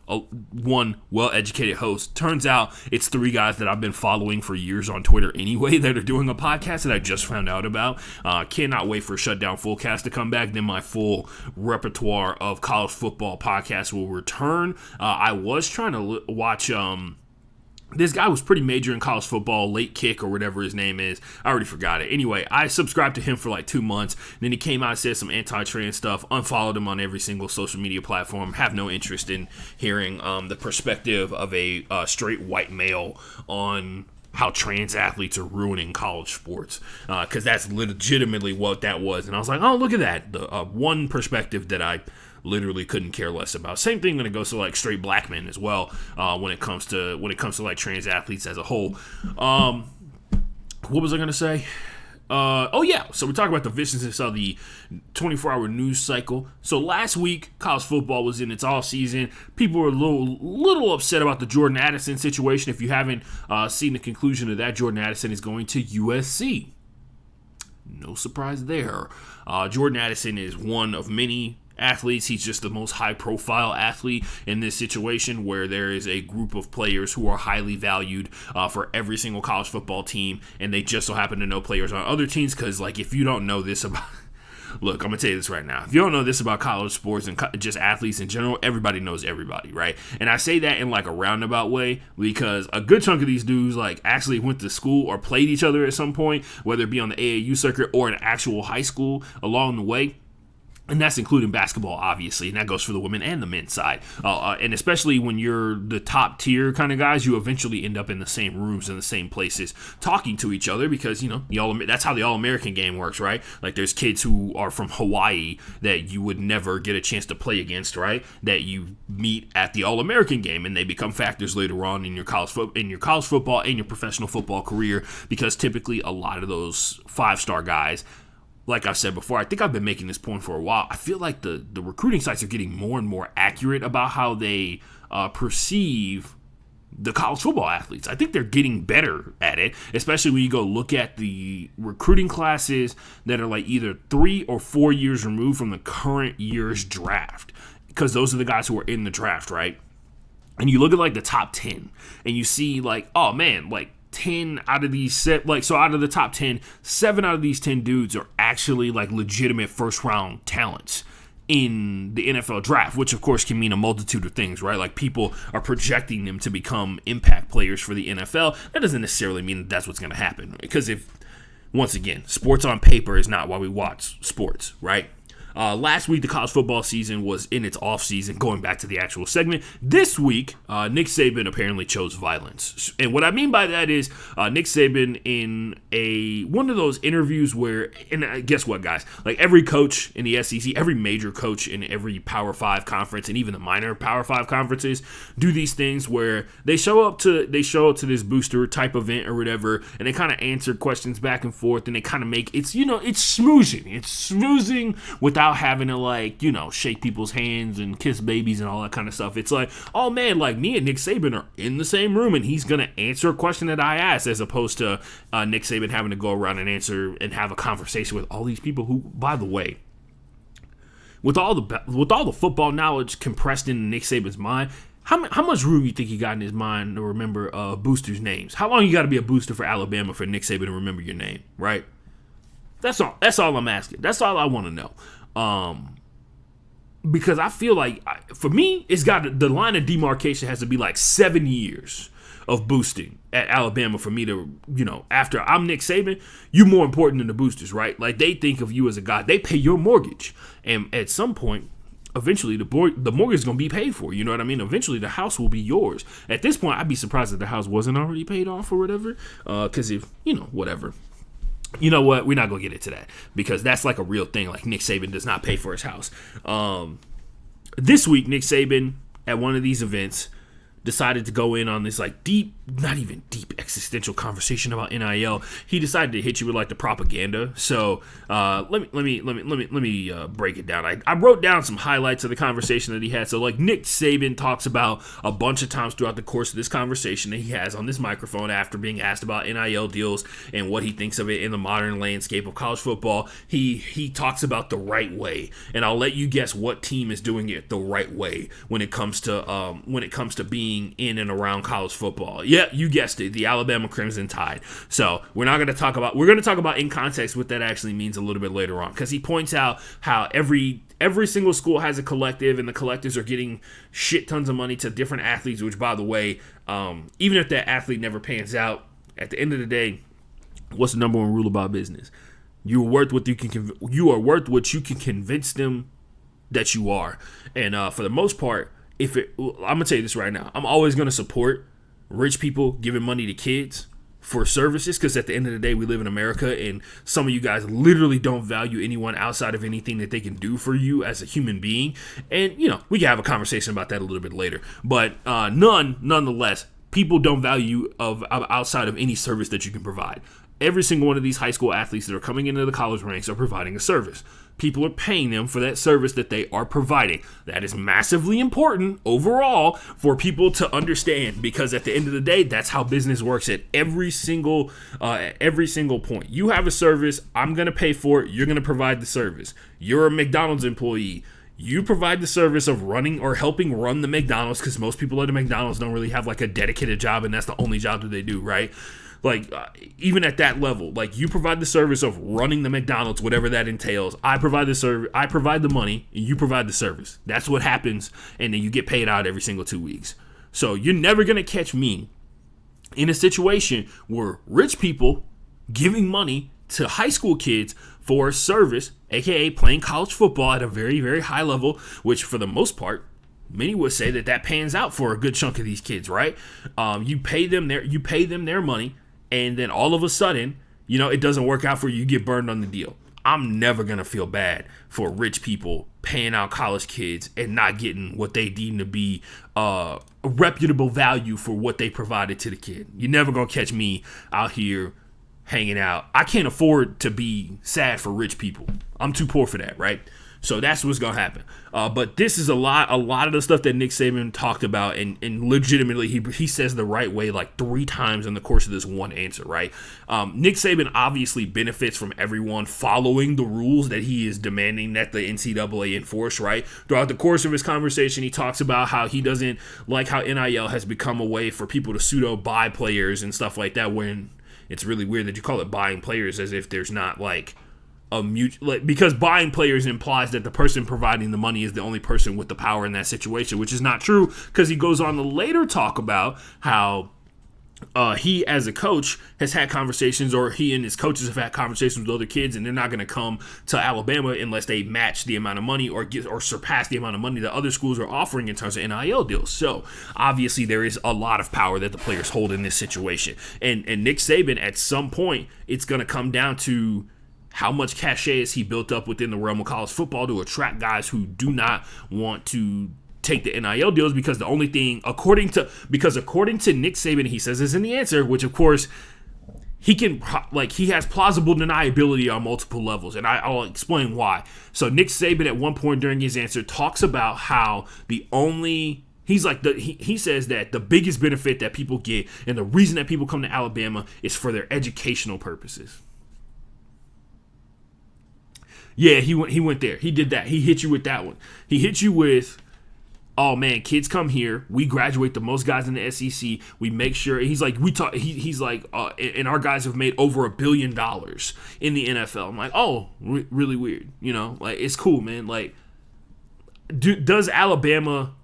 Speaker 1: well-educated host. Turns out it's three guys that I've been following for years on Twitter anyway that are doing a podcast that I just found out about. Cannot wait for Shutdown Fullcast to come back. Then my full repertoire of college football podcasts will return. I was trying to watch... This guy was pretty major in college football, Late Kick or whatever his name is. I already forgot it. Anyway, I subscribed to him for like 2 months. Then he came out and said some anti-trans stuff. Unfollowed him on every single social media platform. Have no interest in hearing the perspective of a straight white male on how trans athletes are ruining college sports. Because that's legitimately what that was. And I was like, oh, look at that. The one perspective that I literally couldn't care less about. Same thing when it goes to like straight black men as well. When it comes to like trans athletes as a whole. What was I gonna say? So we're talking about the viciousness of the 24-hour news cycle. So last week, college football was in its off season. People were a little upset about the Jordan Addison situation. If you haven't seen the conclusion of that, Jordan Addison is going to USC. No surprise there. Jordan Addison is one of many athletes. He's just the most high-profile athlete in this situation where there is a group of players who are highly valued for every single college football team, and they just so happen to know players on other teams because, like, if you don't know this about... Look, I'm going to tell you this right now. If you don't know this about college sports and just athletes in general, everybody knows everybody, right? And I say that in like a roundabout way because a good chunk of these dudes like actually went to school or played each other at some point, whether it be on the AAU circuit or an actual high school along the way. And that's including basketball, obviously, and that goes for the women and the men's side. And especially when you're the top tier kind of guys, you eventually end up in the same rooms in the same places talking to each other because, that's how the All-American game works, right? Like there's kids who are from Hawaii that you would never get a chance to play against, right? That you meet at the All-American game, and they become factors later on in your college football and your professional football career because typically a lot of those five-star guys, like I've said before, I think I've been making this point for a while. I feel like the recruiting sites are getting more and more accurate about how they perceive the college football athletes. I think they're getting better at it, especially when you go look at the recruiting classes that are like either 3 or 4 years removed from the current year's draft, because those are the guys who are in the draft, right? And you look at like the top 10 and you see like, oh man, like 10 out of these so out of the top 10, 7 out of these 10 dudes are actually like legitimate first round talents. in the NFL draft, which of course can mean a multitude of things, right? Like people are projecting them to become impact players for the NFL. That doesn't necessarily mean that that's what's going to happen, because once again, sports on paper is not why we watch sports, right? Last week, the college football season was in its off season, going back to the actual segment. This week, Nick Saban apparently chose violence. And what I mean by that is Nick Saban in one of those interviews where, and guess what, guys? Like every coach in the SEC, every major coach in every Power 5 conference, and even the minor Power 5 conferences do these things where they show up to this booster type event or whatever, and they kind of answer questions back and forth, and they kind of make it's smoozing. It's smoozing without having to shake people's hands and kiss babies and all that kind of stuff. It's like, oh man, like me and Nick Saban are in the same room and he's gonna answer a question that I asked, as opposed to Nick Saban having to go around and answer and have a conversation with all these people who, by the way, with all the football knowledge compressed into Nick Saban's mind, how much room you think he got in his mind to remember boosters' names? How long you got to be a booster for Alabama for Nick Saban to remember your name, right? That's all I'm asking. That's all I want to know. Because I feel like, for me, it's got the line of demarcation has to be like 7 years of boosting at Alabama for me to, after I'm Nick Saban, you're more important than the boosters, right? Like they think of you as a guy, they pay your mortgage, and at some point, eventually the mortgage is going to be paid for. You know what I mean? Eventually the house will be yours. At this point, I'd be surprised if the house wasn't already paid off or whatever. Because if whatever. You know what? We're not going to get into that because that's like a real thing. Like Nick Saban does not pay for his house. This week, Nick Saban at one of these events decided to go in on this like deep, not even deep existential conversation about NIL. He decided to hit you with like the propaganda. So let me break it down. I wrote down some highlights of the conversation that he had. So like Nick Saban talks about a bunch of times throughout the course of this conversation that he has on this microphone after being asked about NIL deals and what he thinks of it in the modern landscape of college football. He talks about the right way, and I'll let you guess what team is doing it the right way when it comes to being in and around college football. Yeah, you guessed it, the Alabama Crimson Tide. So we're going to talk about in context what that actually means a little bit later on, because he points out how every single school has a collective, and the collectives are getting shit tons of money to different athletes, which, by the way, even if that athlete never pans out, at the end of the day, what's the number one rule about business? You are worth what you can convince them that you are. And for the most part, I'm going to tell you this right now. I'm always going to support rich people giving money to kids for services, because at the end of the day, we live in America, and some of you guys literally don't value anyone outside of anything that they can do for you as a human being. And, we can have a conversation about that a little bit later. But nonetheless, people don't value you outside of any service that you can provide. Every single one of these high school athletes that are coming into the college ranks are providing a service. People are paying them for that service that they are providing. That is massively important overall for people to understand, because at the end of the day, that's how business works at every single point. You have a service, I'm going to pay for it, you're going to provide the service. You're a McDonald's employee. You provide the service of running or helping run the McDonald's, because most people at the McDonald's don't really have like a dedicated job, and that's the only job that they do, right? Like, even at that level, like, you provide the service of running the McDonald's, whatever that entails. I provide the service, I provide the money, and you provide the service. That's what happens, and then you get paid out every single 2 weeks. So you're never going to catch me in a situation where rich people giving money to high school kids for a service, aka playing college football at a very, very high level, which for the most part, many would say that pans out for a good chunk of these kids, right? You pay them their money, and then all of a sudden, it doesn't work out for you. You get burned on the deal. I'm never going to feel bad for rich people paying out college kids and not getting what they deem to be a reputable value for what they provided to the kid. You're never going to catch me out here hanging out. I can't afford to be sad for rich people. I'm too poor for that, right? So that's what's going to happen. But this is a lot of the stuff that Nick Saban talked about, and legitimately he says the right way like 3 times in the course of this one answer, right? Nick Saban obviously benefits from everyone following the rules that he is demanding that the NCAA enforce, right? Throughout the course of his conversation, he talks about how he doesn't like how NIL has become a way for people to pseudo buy players and stuff like that, when it's really weird that you call it buying players, as if there's not like because buying players implies that the person providing the money is the only person with the power in that situation, which is not true, because he goes on to later talk about how he, as a coach, has had conversations, or he and his coaches have had conversations with other kids, and they're not going to come to Alabama unless they match the amount of money or surpass the amount of money that other schools are offering in terms of NIL deals. So obviously there is a lot of power that the players hold in this situation. And Nick Saban, at some point, it's going to come down to how much cachet is he built up within the realm of college football to attract guys who do not want to take the NIL deals, because the only thing, according to Nick Saban, he says this in the answer, which of course he has plausible deniability on multiple levels, and I'll explain why. So Nick Saban at one point during his answer talks about how he says that the biggest benefit that people get and the reason that people come to Alabama is for their educational purposes. Yeah, he went there. He did that. He hit you with that one. He hit you with, oh man, kids come here. We graduate the most guys in the SEC. We make sure, and our guys have made over $1 billion in the NFL. I'm like, oh, really weird. Like, it's cool, man. Like, does Alabama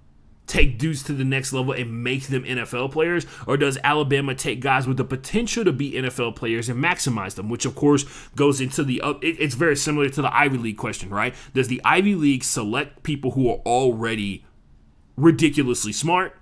Speaker 1: take dudes to the next level and make them NFL players, or does Alabama take guys with the potential to be NFL players and maximize them? Which of course goes into it's very similar to the Ivy League question, right? Does the Ivy League select people who are already ridiculously smart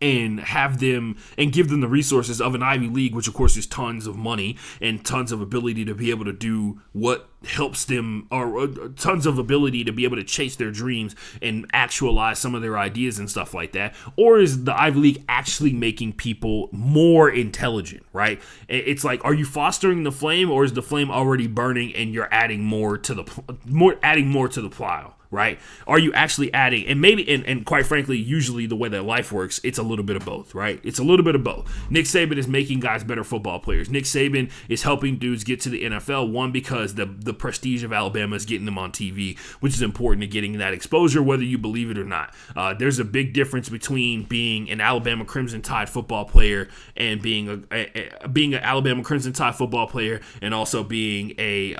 Speaker 1: and have them and give them the resources of an Ivy League, which of course is tons of money and tons of ability to be able to do what helps them, or tons of ability to be able to chase their dreams and actualize some of their ideas and stuff like that? Or is the Ivy League actually making people more intelligent, right? It's like, are you fostering the flame, or is the flame already burning and you're adding more to the pile? Right? Are you actually adding, and quite frankly, usually the way that life works, it's a little bit of both, right? It's a little bit of both. Nick Saban is making guys better football players. Nick Saban is helping dudes get to the NFL, one, because the prestige of Alabama is getting them on TV, which is important to getting that exposure, whether you believe it or not. There's a big difference between being an Alabama Crimson Tide football player and being an Alabama Crimson Tide football player and also being a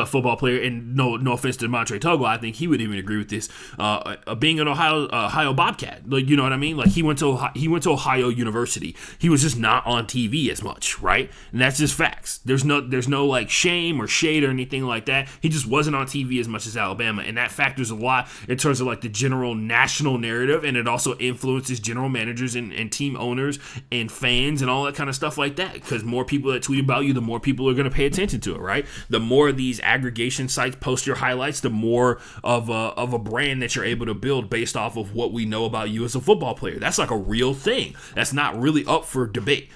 Speaker 1: football player, and no offense to Montre Tugwell, I think he would even agree with this. Being an Ohio Bobcat, like, you know what I mean? Like, he went to Ohio University. He was just not on TV as much, right? And that's just facts. There's no like shame or shade or anything like that. He just wasn't on TV as much as Alabama, and that factors a lot in terms of like the general national narrative, and it also influences general managers and team owners and fans and all that kind of stuff like that. Because more people that tweet about you, the more people are going to pay attention to it, right? The more these aggregation sites post your highlights, the more of a brand that you're able to build based off of what we know about you as a football player. That's like a real thing. That's not really up for debate.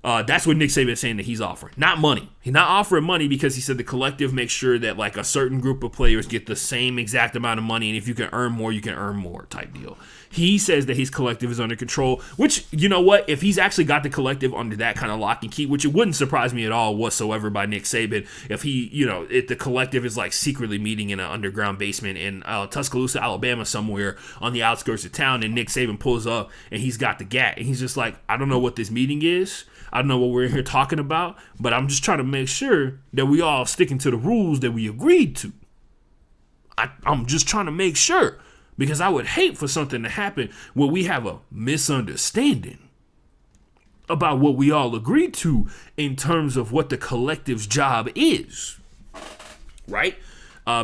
Speaker 1: That's what Nick Saban is saying that he's offering. Not money. He's not offering money because he said the collective makes sure that like a certain group of players get the same exact amount of money, and if you can earn more, you can earn more type deal. He says that his collective is under control, which, you know what, if he's actually got the collective under that kind of lock and key, which it wouldn't surprise me at all whatsoever by Nick Saban, if if the collective is like secretly meeting in an underground basement in Tuscaloosa, Alabama somewhere on the outskirts of town, and Nick Saban pulls up and he's got the gat, and he's just like, I don't know what this meeting is. I don't know what we're here talking about, but I'm just trying to make sure that we all sticking to the rules that we agreed to. I'm just trying to make sure, because I would hate for something to happen where we have a misunderstanding about what we all agreed to in terms of what the collective's job is, right?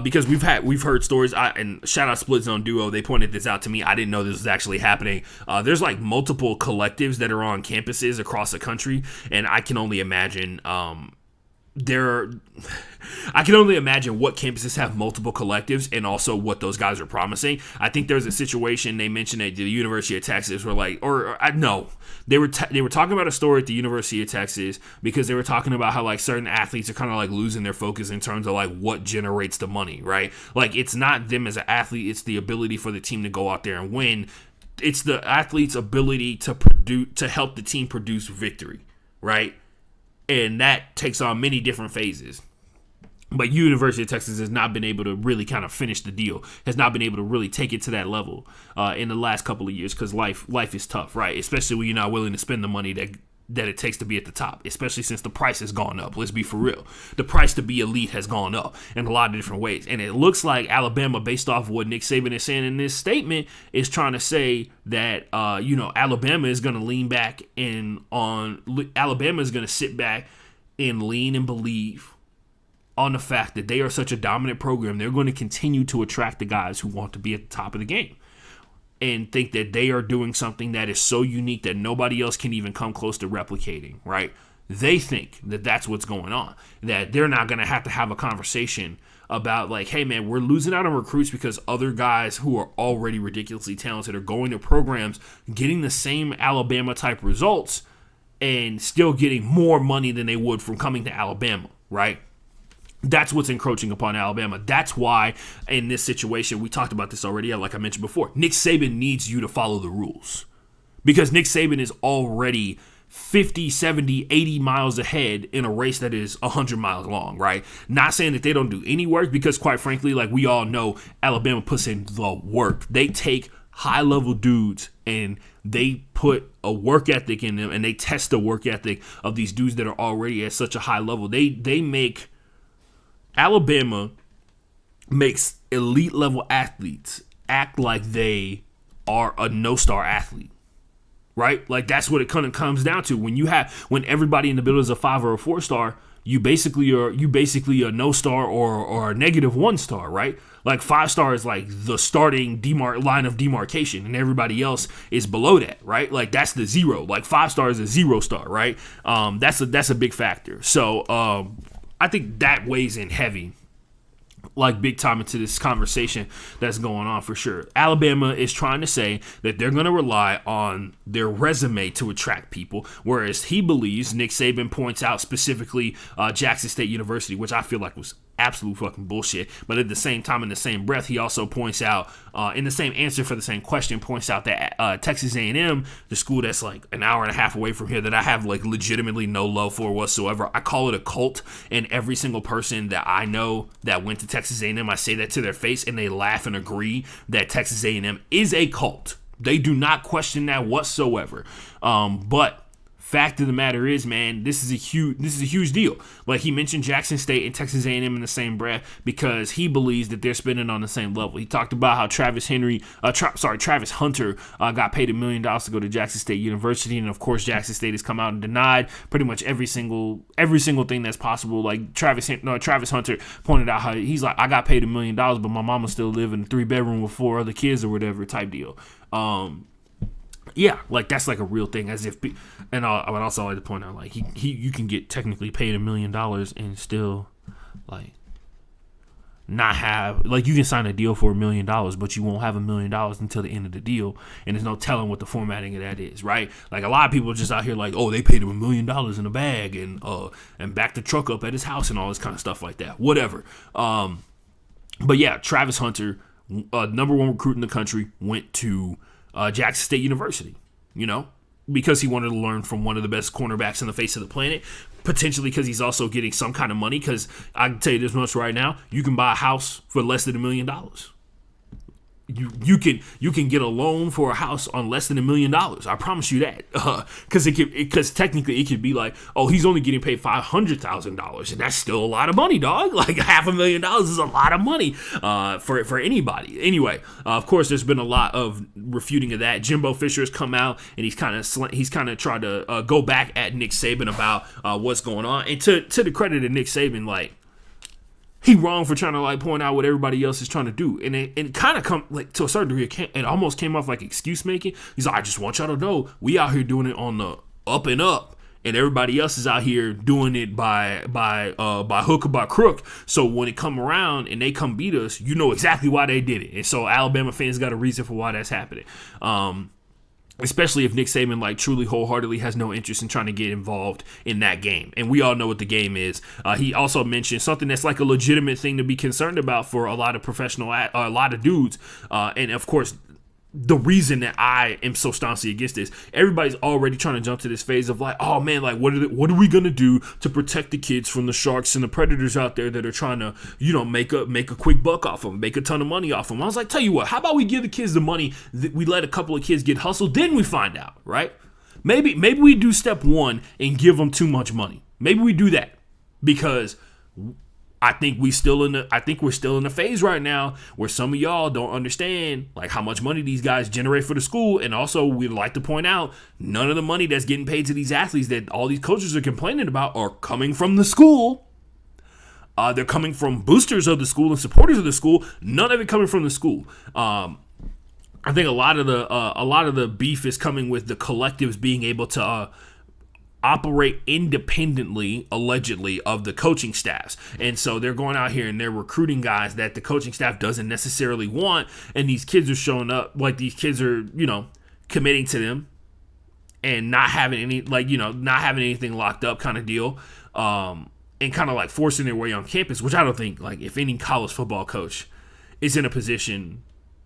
Speaker 1: Because we've heard stories, and shout out Split Zone Duo, they pointed this out to me. I didn't know this was actually happening. There's like multiple collectives that are on campuses across the country, and I can only imagine what campuses have multiple collectives and also what those guys are promising. I think there's a situation they mentioned at the University of Texas where they were talking about a story at the University of Texas because they were talking about how like certain athletes are kind of like losing their focus in terms of like what generates the money, right? Like, it's not them as an athlete, it's the ability for the team to go out there and win. It's the athlete's ability to help the team produce victory, right? And that takes on many different phases. But University of Texas has not been able to really kind of finish the deal, has not been able to really take it to that level in the last couple of years, because life is tough, right? Especially when you're not willing to spend the money that it takes to be at the top, especially since the price has gone up. Let's be for real. The price to be elite has gone up in a lot of different ways. And it looks like Alabama, based off of what Nick Saban is saying in this statement, is trying to say that, Alabama is going to lean back Alabama is going to sit back and lean and believe on the fact that they are such a dominant program. They're going to continue to attract the guys who want to be at the top of the game, and think that they are doing something that is so unique that nobody else can even come close to replicating, right? They think that that's what's going on, that they're not going to have a conversation about like, hey, man, we're losing out on recruits because other guys who are already ridiculously talented are going to programs, getting the same Alabama-type results, and still getting more money than they would from coming to Alabama, right? That's what's encroaching upon Alabama. That's why in this situation, we talked about this already, like I mentioned before, Nick Saban needs you to follow the rules. Because Nick Saban is already 50, 70, 80 miles ahead in a race that is 100 miles long, right? Not saying that they don't do any work, because quite frankly, like we all know, Alabama puts in the work. They take high-level dudes and they put a work ethic in them, and they test the work ethic of these dudes that are already at such a high level. Alabama makes elite level athletes act like they are a no-star athlete, right? Like that's what it kind of comes down to. When everybody in the middle is a 5 or a 4-star, you basically are a no-star or a -1 star, right? Like 5-star is like the starting line of demarcation, and everybody else is below that, right? Like that's the 0. Like 5-star is a 0-star, right? That's a big factor. So I think that weighs in heavy, like big time, into this conversation that's going on for sure. Alabama is trying to say that they're going to rely on their resume to attract people, whereas he believes, Nick Saban points out specifically Jackson State University, which I feel like was absolute fucking bullshit. But at the same time, in the same breath, he also points out, in the same answer for the same question, points out that Texas A&M, the school that's like an hour and a half away from here, that I have like legitimately no love for whatsoever. I call it a cult, and every single person that I know that went to Texas A&M, I say that to their face, and they laugh and agree that Texas A&M is a cult. They do not question that whatsoever. But fact of the matter is, man, this is a huge deal. Like he mentioned Jackson State and Texas A&M in the same breath because he believes that they're spending on the same level. He talked about how Travis Hunter got paid $1 million to go to Jackson State University, and of course Jackson State has come out and denied pretty much every single thing that's possible. Like Travis Hunter pointed out how he's like, I got paid $1 million, but my mama still live in a 3-bedroom with 4 other kids or whatever type deal. Yeah, like that's like a real thing. As if, and I would also like to point out, like you can get technically paid $1 million and still like not have, like you can sign a deal for $1 million, but you won't have $1 million until the end of the deal, and there's no telling what the formatting of that is, right? Like a lot of people are just out here like, oh, they paid him $1 million in a bag and backed the truck up at his house and all this kind of stuff like that, whatever. But yeah, Travis Hunter, number 1 recruit in the country, went to Jackson State University, because he wanted to learn from one of the best cornerbacks on the face of the planet, potentially because he's also getting some kind of money, because I can tell you this much right now, you can buy a house for less than $1 million. You can get a loan for a house on less than $1 million. I promise you that, because technically it could be like, oh, he's only getting paid $500,000, and that's still a lot of money, dog. Like $500,000 is a lot of money for anybody. Anyway, of course, there's been a lot of refuting of that. Jimbo Fisher has come out and he's kind of tried to go back at Nick Saban about what's going on. And to the credit of Nick Saban, like, he wrong for trying to like point out what everybody else is trying to do, and it kind of come like to a certain degree. It almost came off like excuse making. He's like, I just want y'all to know we out here doing it on the up and up, and everybody else is out here doing it by hook or by crook. So when it come around and they come beat us, you know exactly why they did it. And so Alabama fans got a reason for why that's happening. Especially if Nick Saban like truly wholeheartedly has no interest in trying to get involved in that game. And we all know what the game is. He also mentioned something that's like a legitimate thing to be concerned about for a lot of a lot of dudes. And of course, the reason that I am so staunchly against this, everybody's already trying to jump to this phase of like, oh man, like what are we gonna do to protect the kids from the sharks and the predators out there that are trying to, make a quick buck off them, make a ton of money off them. I was like, tell you what, how about we give the kids the money, we let a couple of kids get hustled, then we find out, right? Maybe we do step one and give them too much money. Maybe we do that because I think we're still in the phase right now where some of y'all don't understand like how much money these guys generate for the school. And also we'd like to point out none of the money that's getting paid to these athletes that all these coaches are complaining about are coming from the school. They're coming from boosters of the school and supporters of the school. None of it coming from the school. I think a lot of the beef is coming with the collectives being able to operate independently, allegedly, of the coaching staffs. And so they're going out here and they're recruiting guys that the coaching staff doesn't necessarily want. And these kids are showing up like these kids are, committing to them and not having anything locked up kind of deal. And kind of like forcing their way on campus, which I don't think like if any college football coach is in a position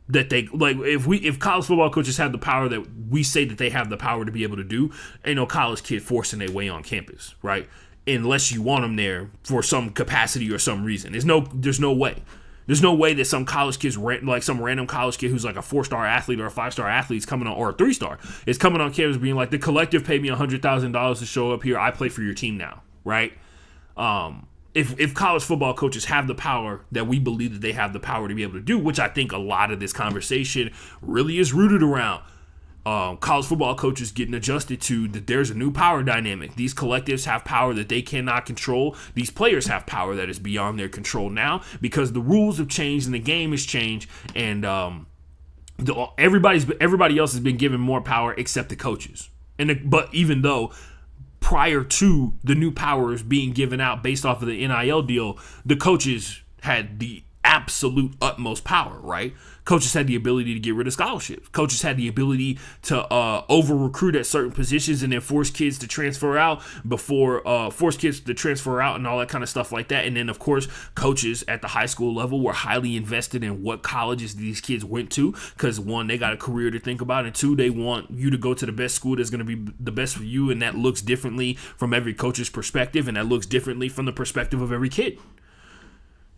Speaker 1: that they like if college football coaches have the power that we say that they have the power to be able to do, ain't no college kid forcing their way on campus, right? Unless you want them there for some capacity or some reason. There's no way. There's no way that some college kids, like some random college kid who's like a 4-star athlete or a 5-star athlete is coming on, or a 3-star, is coming on campus being like, the collective paid me $100,000 to show up here. I play for your team now, right? If college football coaches have the power that we believe that they have the power to be able to do, which I think a lot of this conversation really is rooted around, college football coaches getting adjusted to that there's a new power dynamic. These collectives have power that they cannot control. These players have power that is beyond their control now because the rules have changed and the game has changed, and everybody else has been given more power except the coaches. But even though prior to the new powers being given out based off of the NIL deal, the coaches had the absolute utmost power, right? Coaches had the ability to get rid of scholarships. Coaches had the ability to over-recruit at certain positions and then force kids to transfer out and all that kind of stuff like that. And then, of course, coaches at the high school level were highly invested in what colleges these kids went to because, one, they got a career to think about, and two, they want you to go to the best school that's going to be the best for you, and that looks differently from every coach's perspective, and that looks differently from the perspective of every kid.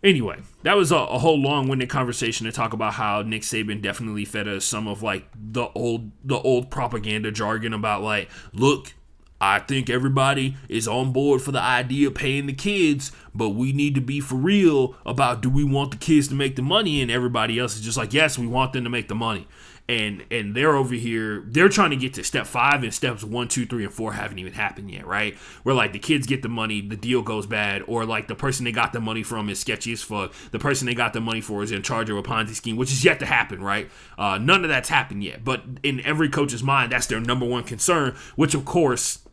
Speaker 1: Anyway, that was a whole long-winded conversation to talk about how Nick Saban definitely fed us some of like the old propaganda jargon about like, look, I think everybody is on board for the idea of paying the kids, but we need to be for real about do we want the kids to make the money, and everybody else is just like, yes, we want them to make the money. And they're over here, they're trying to get to step 5, and steps 1, 2, 3, and 4 haven't even happened yet, right? Where like the kids get the money, the deal goes bad, or like the person they got the money from is sketchy as fuck. The person they got the money for is in charge of a Ponzi scheme, which is yet to happen, right? None of that's happened yet. But in every coach's mind, that's their number one concern, which of course,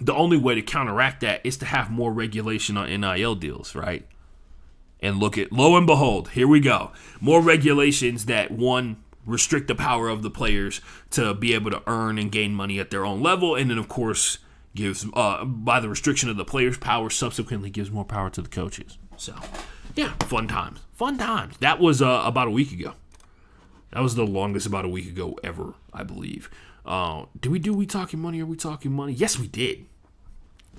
Speaker 1: the only way to counteract that is to have more regulation on NIL deals, right? And lo and behold, here we go. More regulations that, one, restrict the power of the players to be able to earn and gain money at their own level, and then of course gives by the restriction of the players' power subsequently gives more power to the coaches. So yeah, fun times. That was about a week ago. That was the longest about a week ago ever, I believe. Did we do We Talking Money? Are We Talking Money? Yes, we did.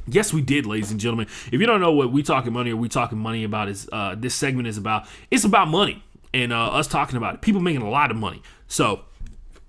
Speaker 1: Yes, we did, ladies and gentlemen. If you don't know what We Talking Money or We Talking Money about is, this segment is about, it's about money. And us talking about it, people making a lot of money. So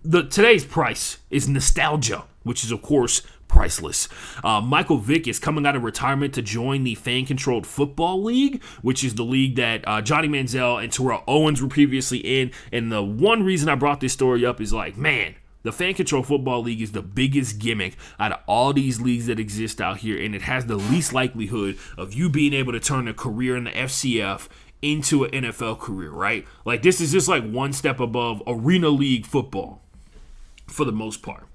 Speaker 1: today's price is nostalgia, which is, of course, priceless. Michael Vick is coming out of retirement to join the fan-controlled football league, which is the league that Johnny Manziel and Terrell Owens were previously in. And the one reason I brought this story up is like, man, the fan-controlled football league is the biggest gimmick out of all these leagues that exist out here, and it has the least likelihood of you being able to turn a career in the FCF into an NFL career, right? Like, this is just like one step above arena league football for the most part.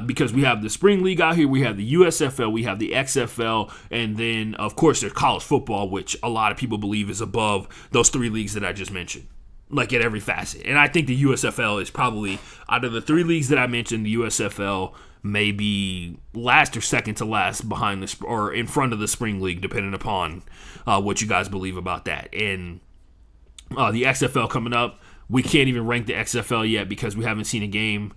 Speaker 1: Because we have the spring league out here, we have the USFL, we have the XFL, and then, of course, there's college football, which a lot of people believe is above those 3 leagues that I just mentioned, like at every facet. And I think the USFL is probably, out of the 3 leagues that I mentioned, the USFL may be last or second to last behind or in front of the spring league, depending upon what you guys believe about that. And the XFL coming up, we can't even rank the XFL yet because we haven't seen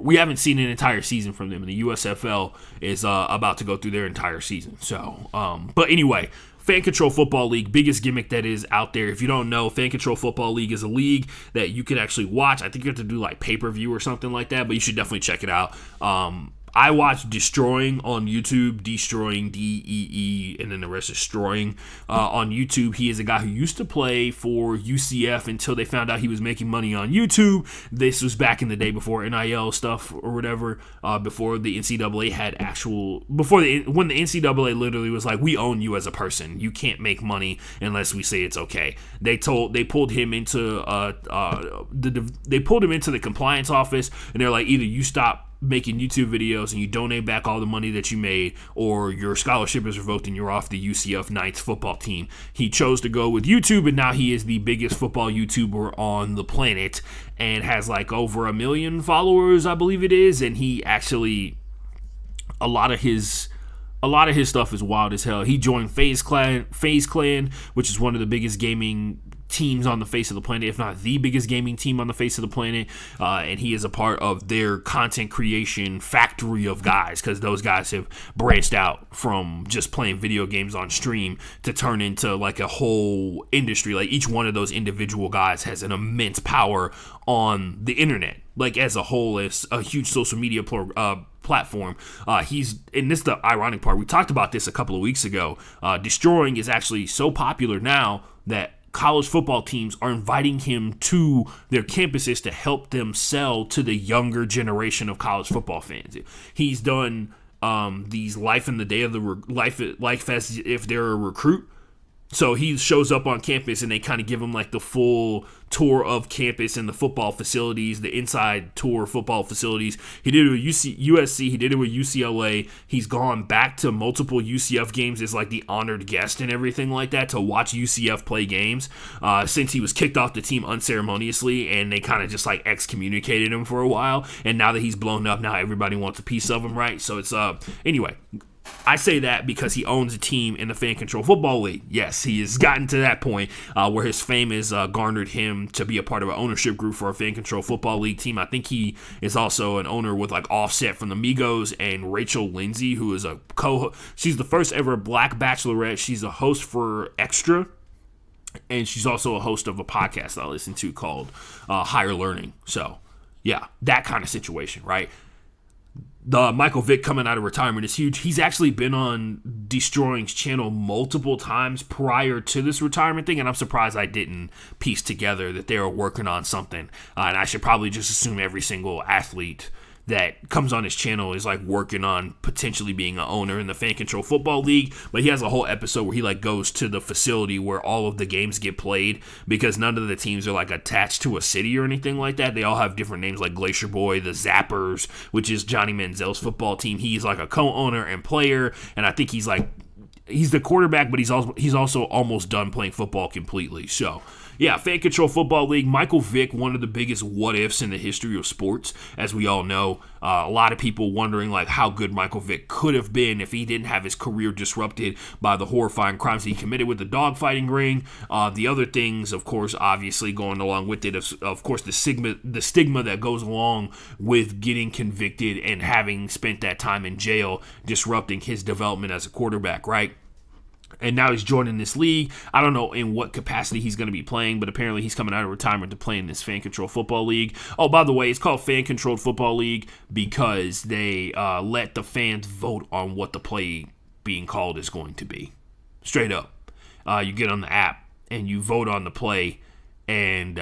Speaker 1: we haven't seen an entire season from them. And the USFL is about to go through their entire season. So, but anyway, Fan Control Football League, biggest gimmick that is out there. If you don't know, Fan Control Football League is a league that you could actually watch. I think you have to do like pay-per-view or something like that, but you should definitely check it out. I watched Destroying on YouTube, Destroying, D-E-E, and then the rest is Destroying on YouTube. He is a guy who used to play for UCF until they found out he was making money on YouTube. This was back in the day before NIL stuff or whatever, before the NCAA had when the NCAA literally was like, we own you as a person. You can't make money unless we say it's okay. They pulled him into the compliance office, and they're like, either you stop making YouTube videos and you donate back all the money that you made, or your scholarship is revoked and you're off the UCF Knights football team. He chose to go with YouTube, and now he is the biggest football YouTuber on the planet and has like over 1 million followers, I believe it is. And he actually, a lot of his stuff is wild as hell. He joined FaZe Clan, which is one of the biggest gaming teams on the face of the planet, if not the biggest gaming team on the face of the planet, and he is a part of their content creation factory of guys, because those guys have branched out from just playing video games on stream to turn into like a whole industry. Like each one of those individual guys has an immense power on the internet, like as a whole, as a huge social media platform. And this is the ironic part, we talked about this a couple of weeks ago. Destroying is actually so popular now that college football teams are inviting him to their campuses to help them sell to the younger generation of college football fans. He's done these life in the day of the life as if they're a recruit. So he shows up on campus and they kind of give him like the full tour of campus and the football facilities, the inside tour football facilities. He did it with USC. He did it with UCLA. He's gone back to multiple UCF games as like the honored guest and everything like that to watch UCF play games since he was kicked off the team unceremoniously, and they kind of just like excommunicated him for a while. And now that he's blown up, now everybody wants a piece of him, right? So it's anyway. I say that because he owns a team in the Fan Control Football League. Yes, he has gotten to that point where his fame has garnered him to be a part of an ownership group for a Fan Control Football League team. I think he is also an owner with like Offset from the Migos and Rachel Lindsay, who is a she's the first ever black bachelorette. She's a host for Extra, and she's also a host of a podcast I listen to called Higher Learning. So, yeah, that kind of situation, right? The Michael Vick coming out of retirement is huge. He's actually been on Destroying's channel multiple times prior to this retirement thing, and I'm surprised I didn't piece together that they were working on something. And I should probably just assume every single athlete that comes on his channel is like working on potentially being an owner in the Fan Control Football League. But he has a whole episode where he like goes to the facility where all of the games get played, because none of the teams are like attached to a city or anything like that. They all have different names, like Glacier Boy, the Zappers, which is Johnny Manziel's football team. He's like a co-owner and player, and I think he's the quarterback, but he's also almost done playing football completely. So yeah, Fan Control Football League. Michael Vick, one of the biggest what-ifs in the history of sports, as we all know. A lot of people wondering like how good Michael Vick could have been if he didn't have his career disrupted by the horrifying crimes he committed with the dogfighting ring. The other things, of course, obviously going along with it, of course, the stigma that goes along with getting convicted and having spent that time in jail, disrupting his development as a quarterback, right? And now he's joining this league. I don't know in what capacity he's going to be playing, but apparently he's coming out of retirement to play in this Fan Control Football League. Oh, by the way, it's called Fan Controlled Football League because they let the fans vote on what the play being called is going to be. Straight up. You get on the app and you vote on the play, and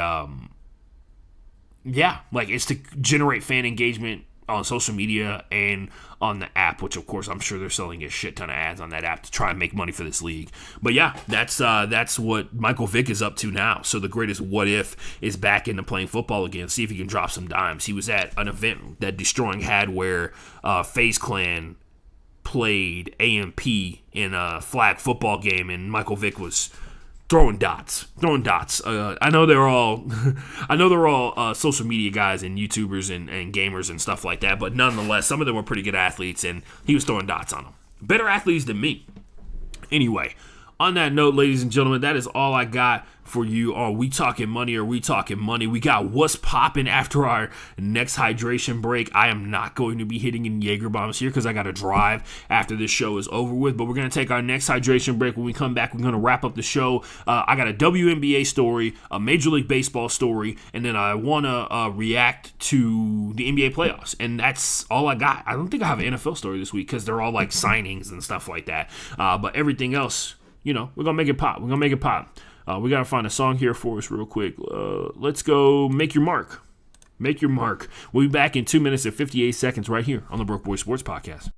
Speaker 1: yeah, like it's to generate fan engagement on social media and on the app, which of course I'm sure they're selling a shit ton of ads on that app to try and make money for this league. But yeah, that's what Michael Vick is up to now. So the greatest what if is back into playing football again. See if he can drop some dimes. He was at an event that Destroying had where FaZe Clan played AMP in a flag football game, and Michael Vick was throwing dots. I know they're all social media guys and YouTubers and gamers and stuff like that, but nonetheless, some of them were pretty good athletes, and he was throwing dots on them. Better athletes than me. Anyway, on that note, ladies and gentlemen, that is all I got for you on We Talking Money or We Talking Money. We got what's popping after our next hydration break. I am not going to be hitting any Jaeger bombs here because I got to drive after this show is over with. But we're going to take our next hydration break. When we come back, we're going to wrap up the show. I got a WNBA story, a Major League Baseball story, and then I want to react to the NBA playoffs. And that's all I got. I don't think I have an NFL story this week because they're all like signings and stuff like that. But everything else, we're going to make it pop. We're going to make it pop. We got to find a song here for us real quick. Let's go Make Your Mark. Make Your Mark. We'll be back in 2 minutes and 58 seconds right here on the Broke Boy Sports Podcast.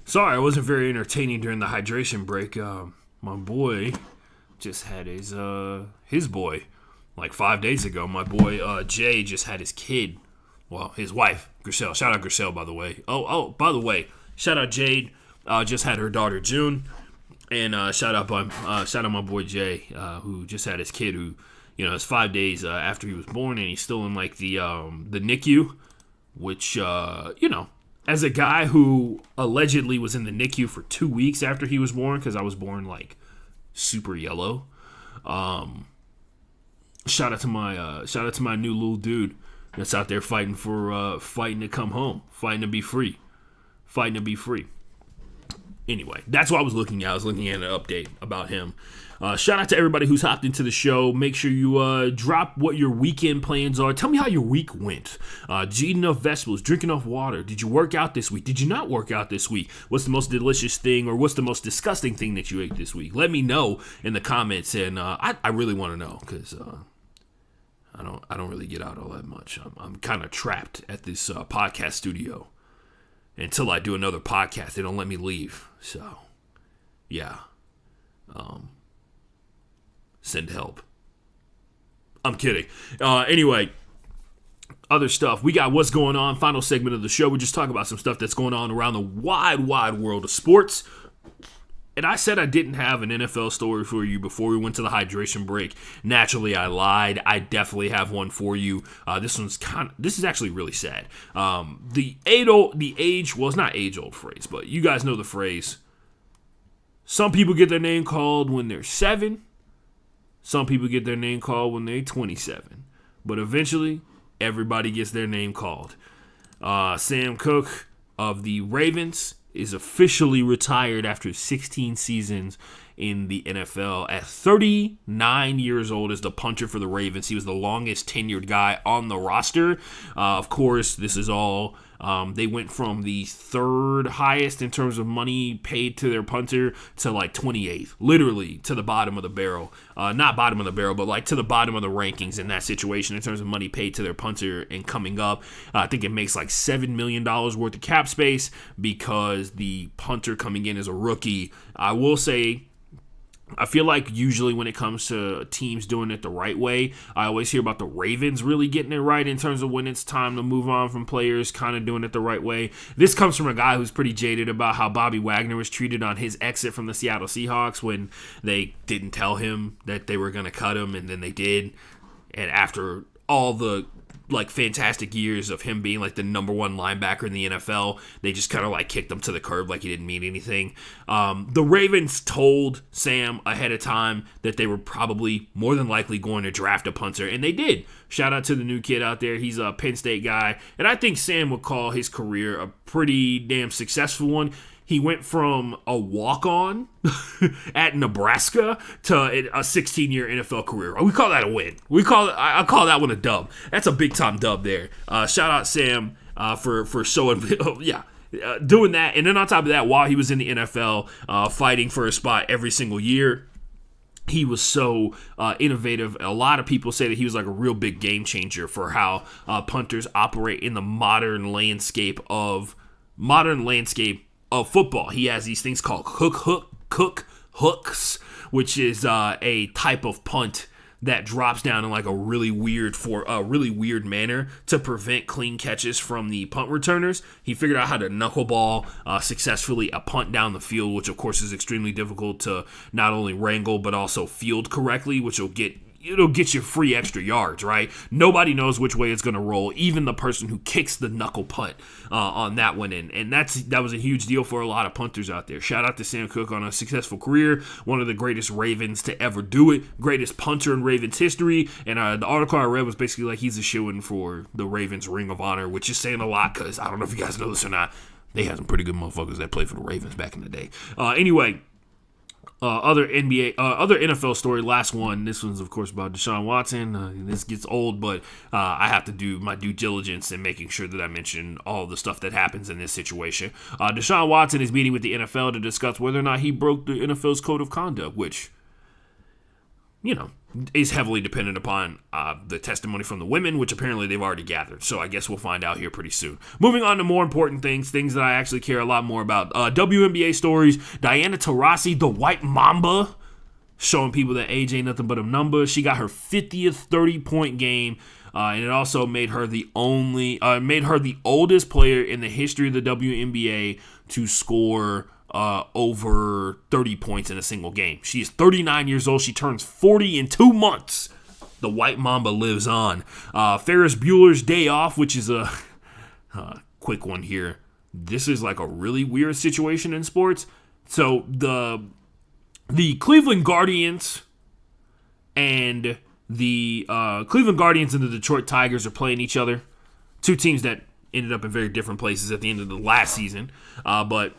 Speaker 1: Sorry, I wasn't very entertaining during the hydration break. My boy just had his boy like 5 days ago. My boy Jay just had his kid. Well, his wife, Griselle. Shout out Griselle, by the way. Oh, by the way, shout out Jade. Just had her daughter June, and shout out my boy Jay, who just had his kid. Who, it's 5 days after he was born, and he's still in like the NICU, which as a guy who allegedly was in the NICU for 2 weeks after he was born, because I was born like super yellow. Shout out to my new little dude that's out there fighting to come home, fighting to be free. Anyway, that's what I was looking at. I was looking at an update about him. Shout out to everybody who's hopped into the show. Make sure you drop what your weekend plans are. Tell me how your week went. Did you eat enough vegetables? Drink enough water? Did you work out this week? Did you not work out this week? What's the most delicious thing or what's the most disgusting thing that you ate this week? Let me know in the comments, and I really want to know because I don't really get out all that much. I'm kind of trapped at this podcast studio. Until I do another podcast, they don't let me leave. So, yeah. Send help. I'm kidding. Anyway, other stuff. We got what's going on. Final segment of the show. We just talk about some stuff that's going on around the wide world of sports. And I said I didn't have an NFL story for you before we went to the hydration break. Naturally, I lied. I definitely have one for you. This is actually really sad. It's not age-old phrase, but you guys know the phrase. Some people get their name called when they're 7. Some people get their name called when they're 27. But eventually, everybody gets their name called. Sam Cook of the Ravens is officially retired after 16 seasons in the NFL. At 39 years old as the punter for the Ravens, he was the longest tenured guy on the roster. Of course, this is all they went from the third highest in terms of money paid to their punter to like 28th, literally to the bottom of the barrel. Not bottom of the barrel, but like to the bottom of the rankings in that situation in terms of money paid to their punter. And coming up, I think it makes like $7 million worth of cap space because the punter coming in as a rookie. I will say, I feel like usually when it comes to teams doing it the right way, I always hear about the Ravens really getting it right in terms of when it's time to move on from players, kind of doing it the right way. This comes from a guy who's pretty jaded about how Bobby Wagner was treated on his exit from the Seattle Seahawks when they didn't tell him that they were going to cut him, and then they did. And after all the fantastic years of him being like the number one linebacker in the NFL, they just kind of like kicked him to the curb like he didn't mean anything. The Ravens told Sam ahead of time that they were probably more than likely going to draft a punter, and they did. Shout out to the new kid out there. He's a Penn State guy, and I think Sam would call his career a pretty damn successful one. He went from a walk-on at Nebraska to a 16-year NFL career. We call that a win. I call that one a dub. That's a big-time dub there. Shout out Sam for showing, doing that. And then on top of that, while he was in the NFL, fighting for a spot every single year, he was so innovative. A lot of people say that he was like a real big game changer for how punters operate in the modern landscape of football. He has these things called hook hooks, which is a type of punt that drops down in like a really weird manner to prevent clean catches from the punt returners. He figured out how to knuckleball successfully a punt down the field, which of course is extremely difficult to not only wrangle but also field correctly, which it'll get you free extra yards, right? Nobody knows which way it's going to roll, even the person who kicks the knuckle punt on that one. And that was a huge deal for a lot of punters out there. Shout out to Sam Cook on a successful career, one of the greatest Ravens to ever do it, greatest punter in Ravens history. And the article I read was basically like he's a shoo-in for the Ravens Ring of Honor, which is saying a lot because I don't know if you guys know this or not. They had some pretty good motherfuckers that played for the Ravens back in the day. Anyway, other NFL story, last one. This one's, of course, about Deshaun Watson. This gets old, but I have to do my due diligence in making sure that I mention all the stuff that happens in this situation. Deshaun Watson is meeting with the NFL to discuss whether or not he broke the NFL's code of conduct, which, is heavily dependent upon the testimony from the women, which apparently they've already gathered. So I guess we'll find out here pretty soon. Moving on to more important things that I actually care a lot more about. WNBA stories. Diana Taurasi, the White Mamba, showing people that age ain't nothing but a number. She got her 50th 30-point game, and it also made her the oldest player in the history of the WNBA to score over 30 points in a single game. She is 39 years old. She turns 40 in 2 months. The White Mamba lives on. Ferris Bueller's Day Off, which is a quick one here. This is like a really weird situation in sports. So the Cleveland Guardians and the Detroit Tigers are playing each other. Two teams that ended up in very different places at the end of the last season. But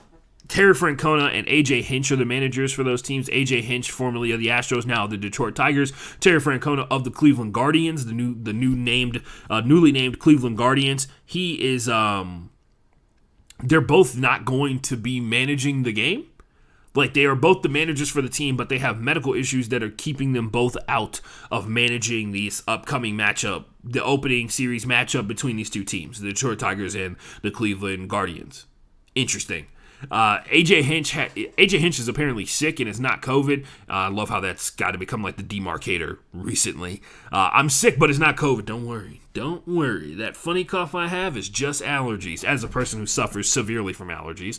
Speaker 1: Terry Francona and A.J. Hinch are the managers for those teams. A.J. Hinch, formerly of the Astros, now the Detroit Tigers. Terry Francona of the Cleveland Guardians, the newly named Cleveland Guardians. He is, they're both not going to be managing the game. Like, they are both the managers for the team, but they have medical issues that are keeping them both out of managing these upcoming matchup, the opening series matchup between these two teams, the Detroit Tigers and the Cleveland Guardians. Interesting. AJ Hinch is apparently sick and it's not COVID. I love how that's got to become like the demarcator recently. I'm sick, but it's not COVID. Don't worry. Don't worry. That funny cough I have is just allergies, as a person who suffers severely from allergies.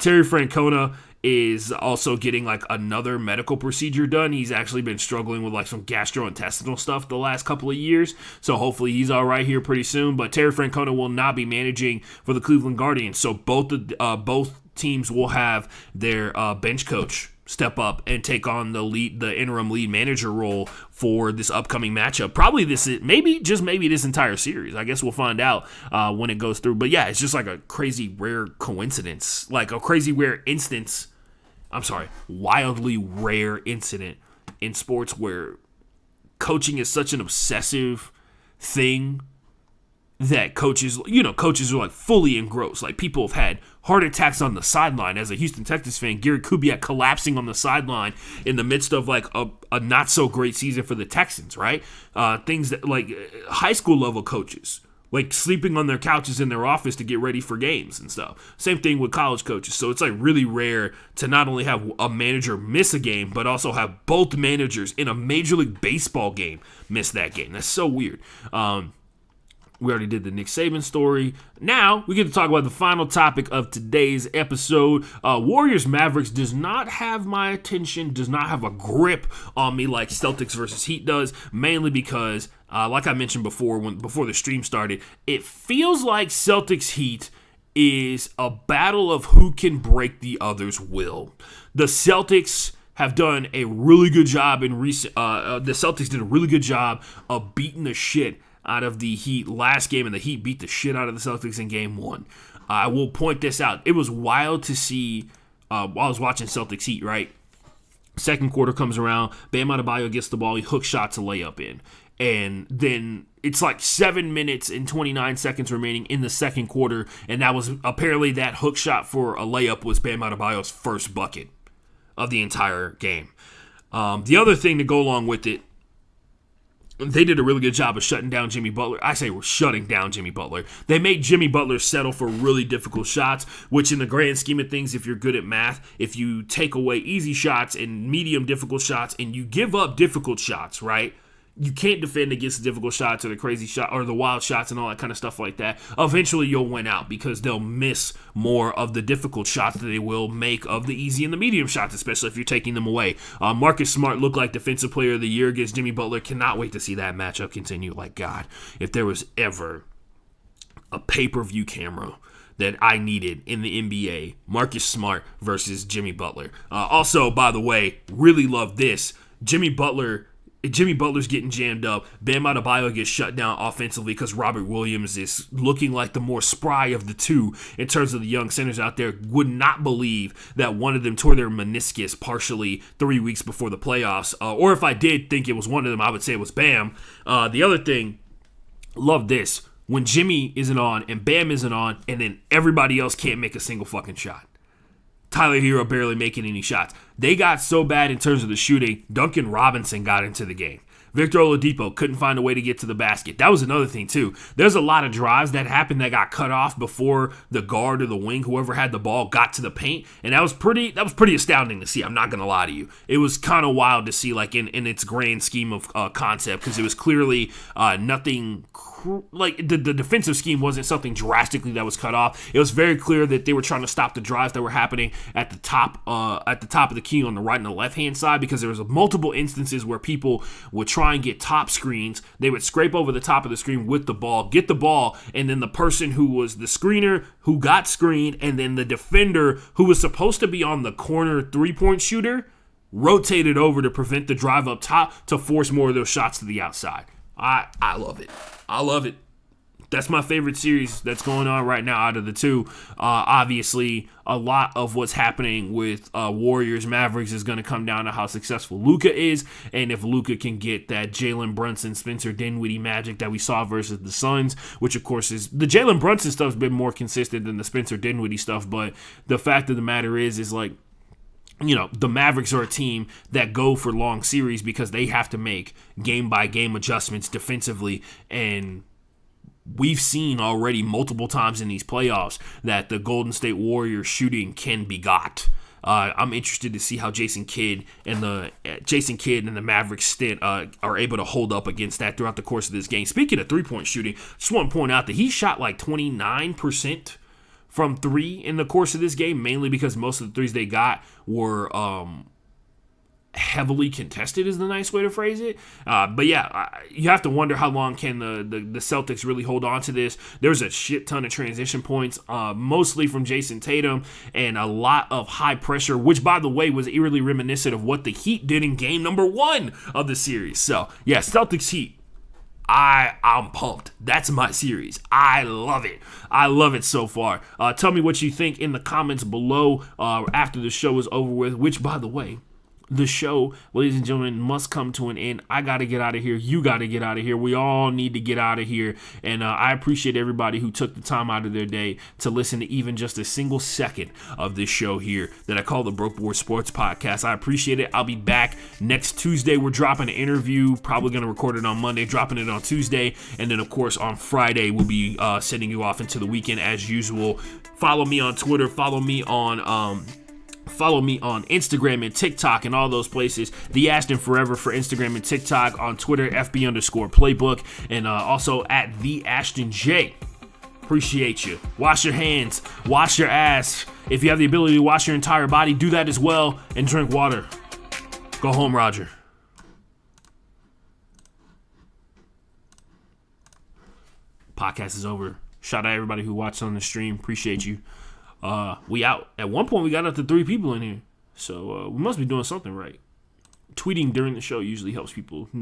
Speaker 1: Terry Francona is also getting like another medical procedure done. He's actually been struggling with like some gastrointestinal stuff the last couple of years, so hopefully he's all right here pretty soon. But Terry Francona will not be managing for the Cleveland Guardians, so both teams will have their bench coach step up and take on the interim lead manager role for this upcoming matchup. Probably maybe this entire series. I guess we'll find out when it goes through. But yeah, it's just like a crazy rare coincidence, like a crazy rare instance. I'm sorry, wildly rare incident in sports where coaching is such an obsessive thing that coaches are like fully engrossed. Like, people have had heart attacks on the sideline. As a Houston Texans fan, Gary Kubiak collapsing on the sideline in the midst of like a not so great season for the Texans, right? Things that like high school level coaches, like sleeping on their couches in their office to get ready for games and stuff. Same thing with college coaches. So it's like really rare to not only have a manager miss a game, but also have both managers in a Major League Baseball game miss that game. That's so weird. We already did the Nick Saban story. Now we get to talk about the final topic of today's episode. Warriors Mavericks does not have my attention, does not have a grip on me like Celtics versus Heat does, mainly because, like I mentioned before the stream started, it feels like Celtics Heat is a battle of who can break the other's will. The Celtics have done a really good job in recent. The Celtics did a really good job of beating the shit out of the Heat last game, and the Heat beat the shit out of the Celtics in game one. I will point this out. It was wild to see while I was watching Celtics Heat, right? Second quarter comes around, Bam Adebayo gets the ball, he hook shots a layup in. And then it's like 7 minutes and 29 seconds remaining in the second quarter, and that was apparently that hook shot for a layup was Bam Adebayo's first bucket of the entire game. The other thing to go along with it, they did a really good job of shutting down Jimmy Butler. I say we're shutting down Jimmy Butler. They made Jimmy Butler settle for really difficult shots, which in the grand scheme of things, if you're good at math, if you take away easy shots and medium difficult shots and you give up difficult shots, right? You can't defend against the difficult shots or the crazy shot or the wild shots and all that kind of stuff like that. Eventually you'll win out because they'll miss more of the difficult shots than they will make of the easy and the medium shots, especially if you're taking them away. Marcus Smart looked like Defensive Player of the Year against Jimmy Butler. Cannot wait to see that matchup continue. Like, God, if there was ever a pay-per-view camera that I needed in the NBA, Marcus Smart versus Jimmy Butler. Also, by the way, really love this. Jimmy Butler's getting jammed up. Bam Adebayo gets shut down offensively because Robert Williams is looking like the more spry of the two in terms of the young centers out there. Would not believe that one of them tore their meniscus partially 3 weeks before the playoffs. Or if I did think it was one of them, I would say it was Bam. The other thing, love this. When Jimmy isn't on and Bam isn't on and then everybody else can't make a single fucking shot. Tyler Hero barely making any shots. They got so bad in terms of the shooting, Duncan Robinson got into the game. Victor Oladipo couldn't find a way to get to the basket. That was another thing, too. There's a lot of drives that happened that got cut off before the guard or the wing, whoever had the ball, got to the paint. And that was pretty astounding to see. I'm not going to lie to you. It was kind of wild to see, like, in its grand scheme of concept, because it was clearly nothing like the defensive scheme wasn't something drastically that was cut off. It was very clear that they were trying to stop the drives that were happening at the top of the key on the right and the left hand side, because there was multiple instances where people would try and get top screens. They would scrape over the top of the screen with the ball, get the ball, and then the person who was the screener who got screened, and then the defender who was supposed to be on the corner 3-point shooter rotated over to prevent the drive up top to force more of those shots to the outside. I love it. I love it. That's my favorite series that's going on right now out of the two. Obviously, a lot of what's happening with Warriors Mavericks is going to come down to how successful Luka is, and if Luka can get that Jalen Brunson, Spencer Dinwiddie magic that we saw versus the Suns, which of course is the Jalen Brunson stuff's been more consistent than the Spencer Dinwiddie stuff. But the fact of the matter is like, you know, the Mavericks are a team that go for long series because they have to make game-by-game adjustments defensively, and we've seen already multiple times in these playoffs that the Golden State Warriors shooting can be got. I'm interested to see how Jason Kidd and the Mavericks are able to hold up against that throughout the course of this game. Speaking of three-point shooting, just want to point out that he shot like 29% from three in the course of this game, mainly because most of the threes they got were heavily contested, is the nice way to phrase it. But yeah, you have to wonder how long can the Celtics really hold on to this. There's a shit ton of transition points, mostly from Jason Tatum, and a lot of high pressure, which, by the way, was eerily reminiscent of what the Heat did in game number 1 of the series. So yeah, Celtics Heat. I'm pumped. That's my series. I love it. I love it so far. Tell me what you think in the comments below after the show is over with, which, by the way, the show, ladies and gentlemen, must come to an end. I got to get out of here. You got to get out of here. We all need to get out of here. And I appreciate everybody who took the time out of their day to listen to even just a single second of this show here that I call the Broke Board Sports Podcast. I appreciate it. I'll be back next Tuesday. We're dropping an interview, probably going to record it on Monday, dropping it on Tuesday. And then, of course, on Friday, we'll be sending you off into the weekend as usual. Follow me on Twitter. Follow me on Instagram and TikTok and all those places. The Ashton Forever for Instagram and TikTok. On Twitter, FB_playbook. And also at the Ashton J. Appreciate you. Wash your hands. Wash your ass. If you have the ability to wash your entire body, do that as well. And drink water. Go home, Roger. Podcast is over. Shout out everybody who watched on the stream. Appreciate you. We out. At one point, we got up to 3 people in here. So we must be doing something right. Tweeting during the show usually helps people know